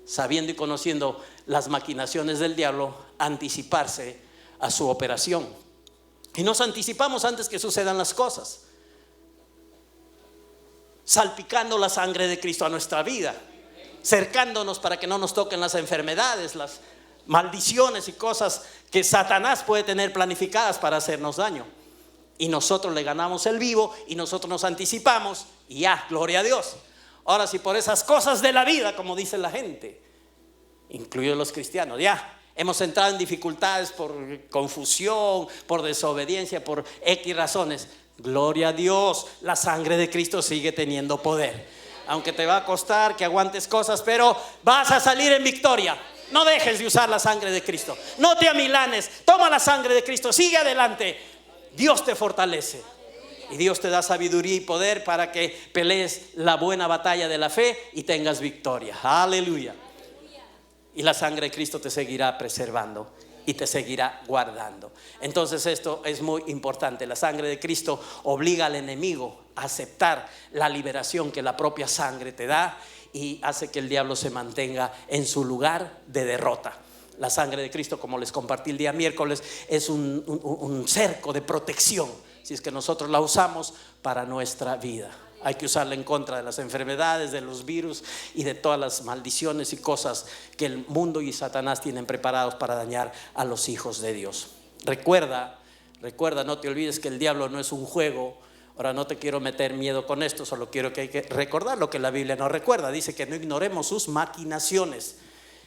sabiendo y conociendo las maquinaciones del diablo, anticiparse a su operación. Y nos anticipamos antes que sucedan las cosas, salpicando la sangre de Cristo a nuestra vida, cercándonos para que no nos toquen las enfermedades, las maldiciones y cosas que Satanás puede tener planificadas para hacernos daño. Y nosotros le ganamos el vivo, y nosotros nos anticipamos, y ya, gloria a Dios. Ahora, si por esas cosas de la vida, como dice la gente, incluidos los cristianos, ya hemos entrado en dificultades por confusión, por desobediencia, por X razones, gloria a Dios, la sangre de Cristo sigue teniendo poder. Aunque te va a costar que aguantes cosas, pero vas a salir en victoria. No dejes de usar la sangre de Cristo, no te amilanes, toma la sangre de Cristo, sigue adelante. Dios te fortalece y Dios te da sabiduría y poder para que pelees la buena batalla de la fe y tengas victoria. Aleluya. Y la sangre de Cristo te seguirá preservando y te seguirá guardando. Entonces esto es muy importante. La sangre de Cristo obliga al enemigo a aceptar la liberación que la propia sangre te da, y hace que el diablo se mantenga en su lugar de derrota. La sangre de Cristo, como les compartí el día miércoles, es un cerco de protección, si es que nosotros la usamos para nuestra vida. Hay que usarla en contra de las enfermedades, de los virus y de todas las maldiciones y cosas que el mundo y Satanás tienen preparados para dañar a los hijos de Dios. Recuerda, no te olvides que el diablo no es un juego. Ahora, no te quiero meter miedo con esto, solo quiero que hay que recordar lo que la Biblia nos recuerda. Dice que no ignoremos sus maquinaciones.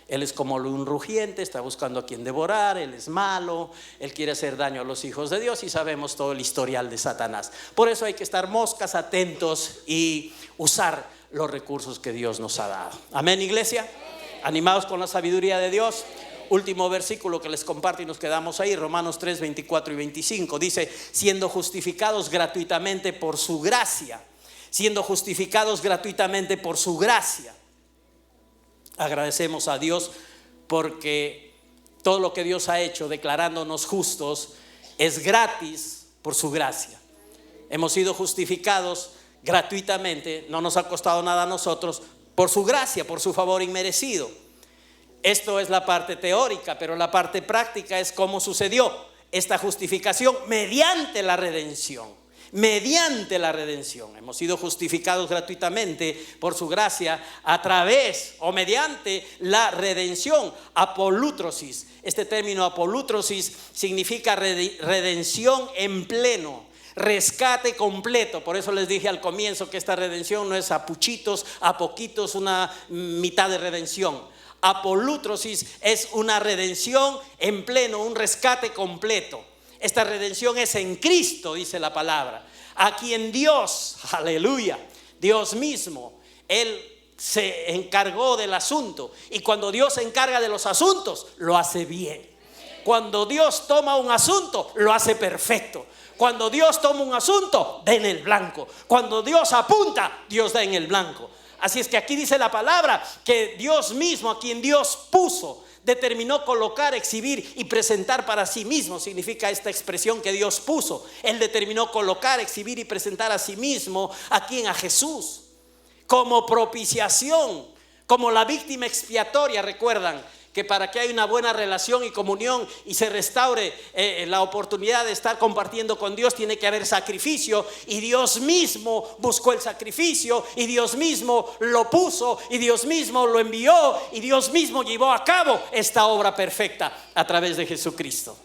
Él es como un rugiente, está buscando a quien devorar, él es malo, él quiere hacer daño a los hijos de Dios, y sabemos todo el historial de Satanás. Por eso hay que estar moscas, atentos y usar los recursos que Dios nos ha dado. Amén, iglesia. Animados con la sabiduría de Dios. Último versículo que les comparto y nos quedamos ahí, Romanos 3, 24 y 25. Dice: siendo justificados gratuitamente por su gracia. Siendo justificados gratuitamente por su gracia. Agradecemos a Dios porque todo lo que Dios ha hecho declarándonos justos es gratis por su gracia. Hemos sido justificados gratuitamente, no nos ha costado nada a nosotros, por su gracia, por su favor inmerecido. Esto es la parte teórica, pero la parte práctica es cómo sucedió esta justificación mediante la redención, mediante la redención. Hemos sido justificados gratuitamente por su gracia a través o mediante la redención, apolútrosis. Este término apolútrosis significa redención en pleno, rescate completo. Por eso les dije al comienzo que esta redención no es a puchitos, a poquitos, una mitad de redención. Apolútrosis es una redención en pleno, un rescate completo. Esta redención es en Cristo, dice la palabra, a quien Dios, aleluya, Dios mismo, Él se encargó del asunto. Y cuando Dios se encarga de los asuntos, lo hace bien. Cuando Dios toma un asunto, lo hace perfecto. Cuando Dios toma un asunto, da en el blanco. Cuando Dios apunta, Dios da en el blanco. Así es que aquí dice la palabra que Dios mismo, a quien Dios puso, determinó colocar, exhibir y presentar para sí mismo. Significa esta expresión que Dios puso. Él determinó colocar, exhibir y presentar a sí mismo, ¿a quién? A Jesús, como propiciación, como la víctima expiatoria. Recuerdan que para que haya una buena relación y comunión y se restaure la oportunidad de estar compartiendo con Dios, tiene que haber sacrificio, y Dios mismo buscó el sacrificio, y Dios mismo lo puso, y Dios mismo lo envió, y Dios mismo llevó a cabo esta obra perfecta a través de Jesucristo.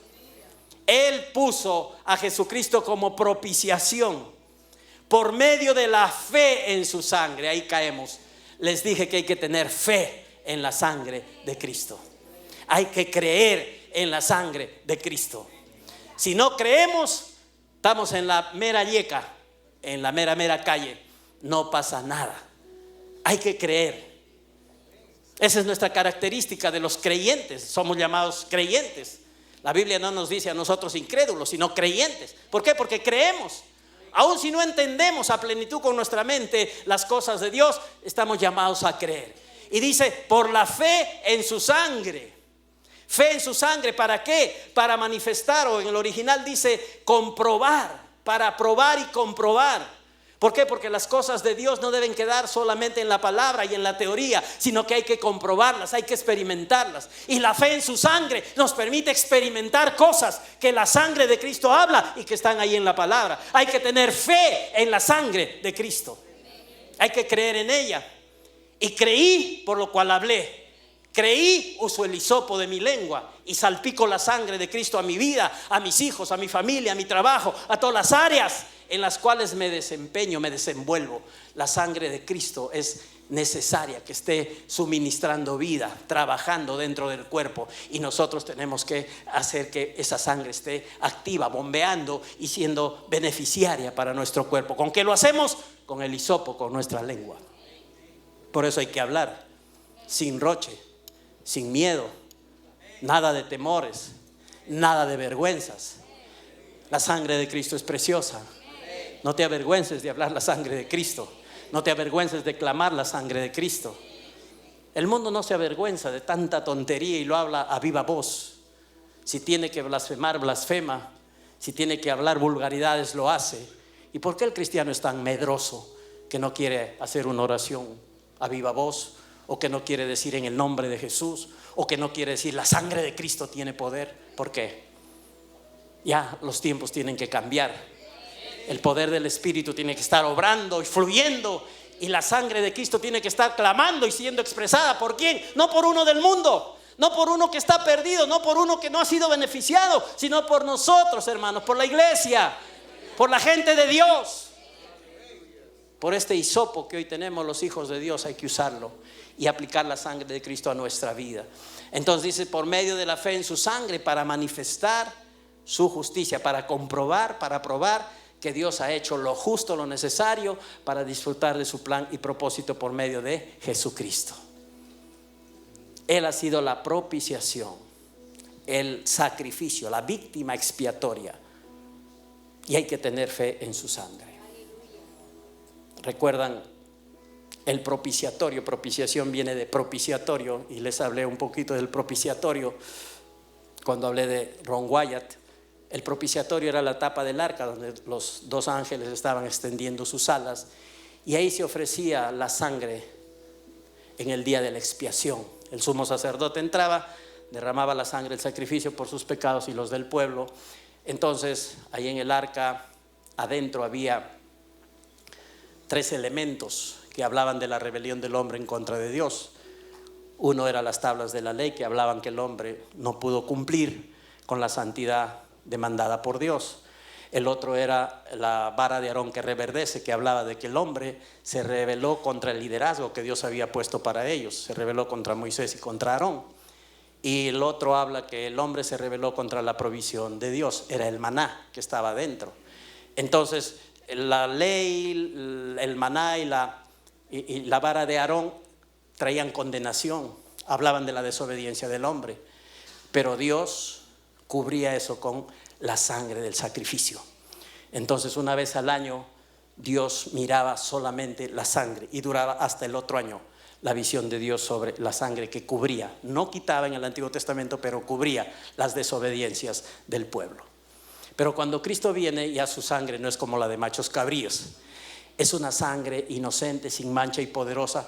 Él puso a Jesucristo como propiciación por medio de la fe en su sangre. Ahí caemos. Les dije que hay que tener fe en la sangre de Cristo. Hay que creer en la sangre de Cristo. Si no creemos, estamos en la mera yeca, en la mera calle. No pasa nada. Hay que creer. Esa es nuestra característica de los creyentes. Somos llamados creyentes. La Biblia no nos dice a nosotros incrédulos, sino creyentes. ¿Por qué? Porque creemos. Aun si no entendemos a plenitud con nuestra mente las cosas de Dios, estamos llamados a creer. Y dice, por la fe en su sangre. Fe en su sangre, ¿para qué? Para manifestar, o en el original dice comprobar, para probar y comprobar. ¿Por qué? Porque las cosas de Dios no deben quedar solamente en la palabra y en la teoría, sino que hay que comprobarlas, hay que experimentarlas. Y la fe en su sangre nos permite experimentar cosas que la sangre de Cristo habla y que están ahí en la palabra. Hay que tener fe en la sangre de Cristo. Hay que creer en ella. Y creí, por lo cual hablé. Creí, uso el hisopo de mi lengua y salpico la sangre de Cristo a mi vida, a mis hijos, a mi familia, a mi trabajo, a todas las áreas en las cuales me desempeño, me desenvuelvo. La sangre de Cristo es necesaria que esté suministrando vida, trabajando dentro del cuerpo, y nosotros tenemos que hacer que esa sangre esté activa, bombeando y siendo beneficiaria para nuestro cuerpo. ¿Con qué lo hacemos? Con el hisopo, con nuestra lengua. Por eso hay que hablar sin roche, sin miedo, nada de temores, nada de vergüenzas. La sangre de Cristo es preciosa. No te avergüences de hablar la sangre de Cristo. No te avergüences de clamar la sangre de Cristo. El mundo no se avergüenza de tanta tontería y lo habla a viva voz. Si tiene que blasfemar, blasfema. Si tiene que hablar vulgaridades, lo hace. ¿Y por qué el cristiano es tan medroso que no quiere hacer una oración a viva voz, o que no quiere decir en el nombre de Jesús, o que no quiere decir la sangre de Cristo tiene poder? ¿Por qué? Ya los tiempos tienen que cambiar. El poder del Espíritu tiene que estar obrando y fluyendo, y la sangre de Cristo tiene que estar clamando y siendo expresada. ¿Por quién? No por uno del mundo, no por uno que está perdido, no por uno que no ha sido beneficiado, sino por nosotros, hermanos, por la iglesia, por la gente de Dios. Por este hisopo que hoy tenemos los hijos de Dios, hay que usarlo y aplicar la sangre de Cristo a nuestra vida. Entonces dice, por medio de la fe en su sangre, para manifestar su justicia, para comprobar, para probar que Dios ha hecho lo justo, lo necesario para disfrutar de su plan y propósito por medio de Jesucristo. Él ha sido la propiciación, el sacrificio, la víctima expiatoria, y hay que tener fe en su sangre. Recuerdan el propiciatorio. Propiciación viene de propiciatorio, y les hablé un poquito del propiciatorio cuando hablé de Ron Wyatt. El propiciatorio era la tapa del arca donde los dos ángeles estaban extendiendo sus alas, y ahí se ofrecía la sangre en el día de la expiación. El sumo sacerdote entraba, derramaba la sangre del sacrificio por sus pecados y los del pueblo. Entonces ahí en el arca adentro había 3 elementos que hablaban de la rebelión del hombre en contra de Dios. Uno era las tablas de la ley, que hablaban que el hombre no pudo cumplir con la santidad demandada por Dios. El otro era la vara de Aarón que reverdece, que hablaba de que el hombre se rebeló contra el liderazgo que Dios había puesto para ellos. Se rebeló contra Moisés y contra Aarón. Y el otro habla que el hombre se rebeló contra la provisión de Dios. Era el maná que estaba dentro. Entonces la ley, el maná y la vara de Aarón traían condenación, hablaban de la desobediencia del hombre. Pero Dios cubría eso con la sangre del sacrificio. Entonces una vez al año Dios miraba solamente la sangre, y duraba hasta el otro año la visión de Dios sobre la sangre que cubría, no quitaba en el Antiguo Testamento, pero cubría las desobediencias del pueblo. Pero cuando Cristo viene, ya su sangre no es como la de machos cabríos, es una sangre inocente, sin mancha y poderosa.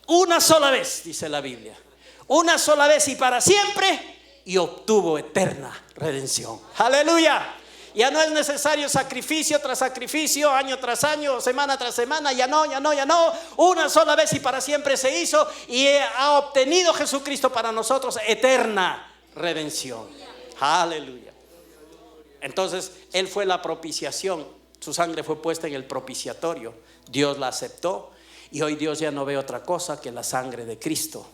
Una sola vez, dice la Biblia, una sola vez y para siempre, y obtuvo eterna redención. Aleluya. Ya no es necesario sacrificio tras sacrificio, año tras año, semana tras semana. Ya no. Una sola vez y para siempre se hizo, y ha obtenido Jesucristo para nosotros eterna redención. Aleluya. Entonces Él fue la propiciación. Su sangre fue puesta en el propiciatorio. Dios la aceptó, y hoy Dios ya no ve otra cosa que la sangre de Cristo.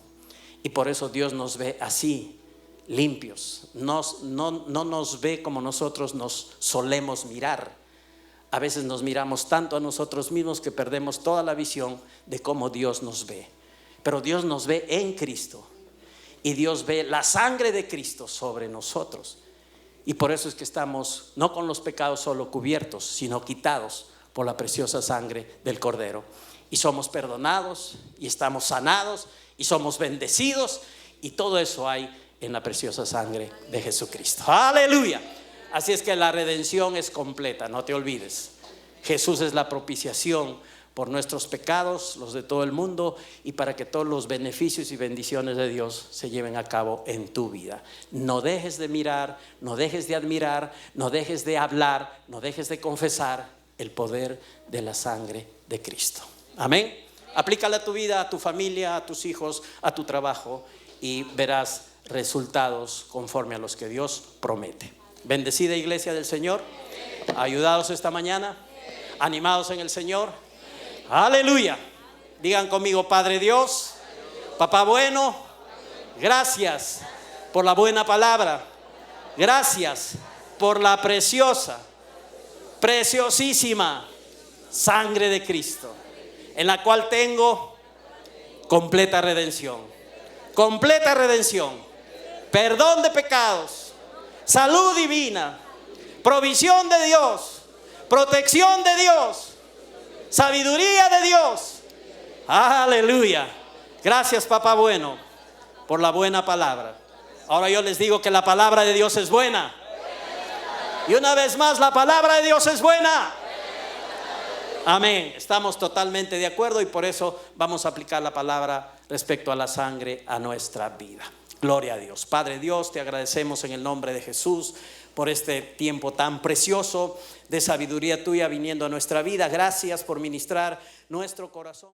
Y por eso Dios nos ve así, limpios. No nos ve como nosotros nos solemos mirar. A veces nos miramos tanto a nosotros mismos que perdemos toda la visión de cómo Dios nos ve. Pero Dios nos ve en Cristo, y Dios ve la sangre de Cristo sobre nosotros. Y por eso es que estamos no con los pecados solo cubiertos, sino quitados por la preciosa sangre del Cordero. Y somos perdonados, y estamos sanados, y somos bendecidos, y todo eso hay en la preciosa sangre de Jesucristo. Aleluya. Así es que la redención es completa, no te olvides. Jesús es la propiciación por nuestros pecados, los de todo el mundo, y para que todos los beneficios y bendiciones de Dios se lleven a cabo en tu vida. No dejes de mirar, no dejes de admirar, no dejes de hablar, no dejes de confesar el poder de la sangre de Cristo. Amén. Aplícala a tu vida, a tu familia, a tus hijos, a tu trabajo, y verás resultados conforme a los que Dios promete. Bendecida iglesia del Señor, ayudados esta mañana, animados en el Señor. Aleluya. Digan conmigo: Padre Dios, Papá bueno, gracias por la buena palabra. Gracias por la preciosísima sangre de Cristo, en la cual tengo completa redención, perdón de pecados, salud divina, provisión de Dios, protección de Dios, sabiduría de Dios. Aleluya. Gracias, Papá bueno, por la buena palabra. Ahora yo les digo que la palabra de Dios es buena. Y una vez más, la palabra de Dios es buena. Amén. Estamos totalmente de acuerdo, y por eso vamos a aplicar la palabra respecto a la sangre a nuestra vida. Gloria a Dios. Padre Dios, te agradecemos en el nombre de Jesús por este tiempo tan precioso de sabiduría tuya viniendo a nuestra vida. Gracias por ministrar nuestro corazón.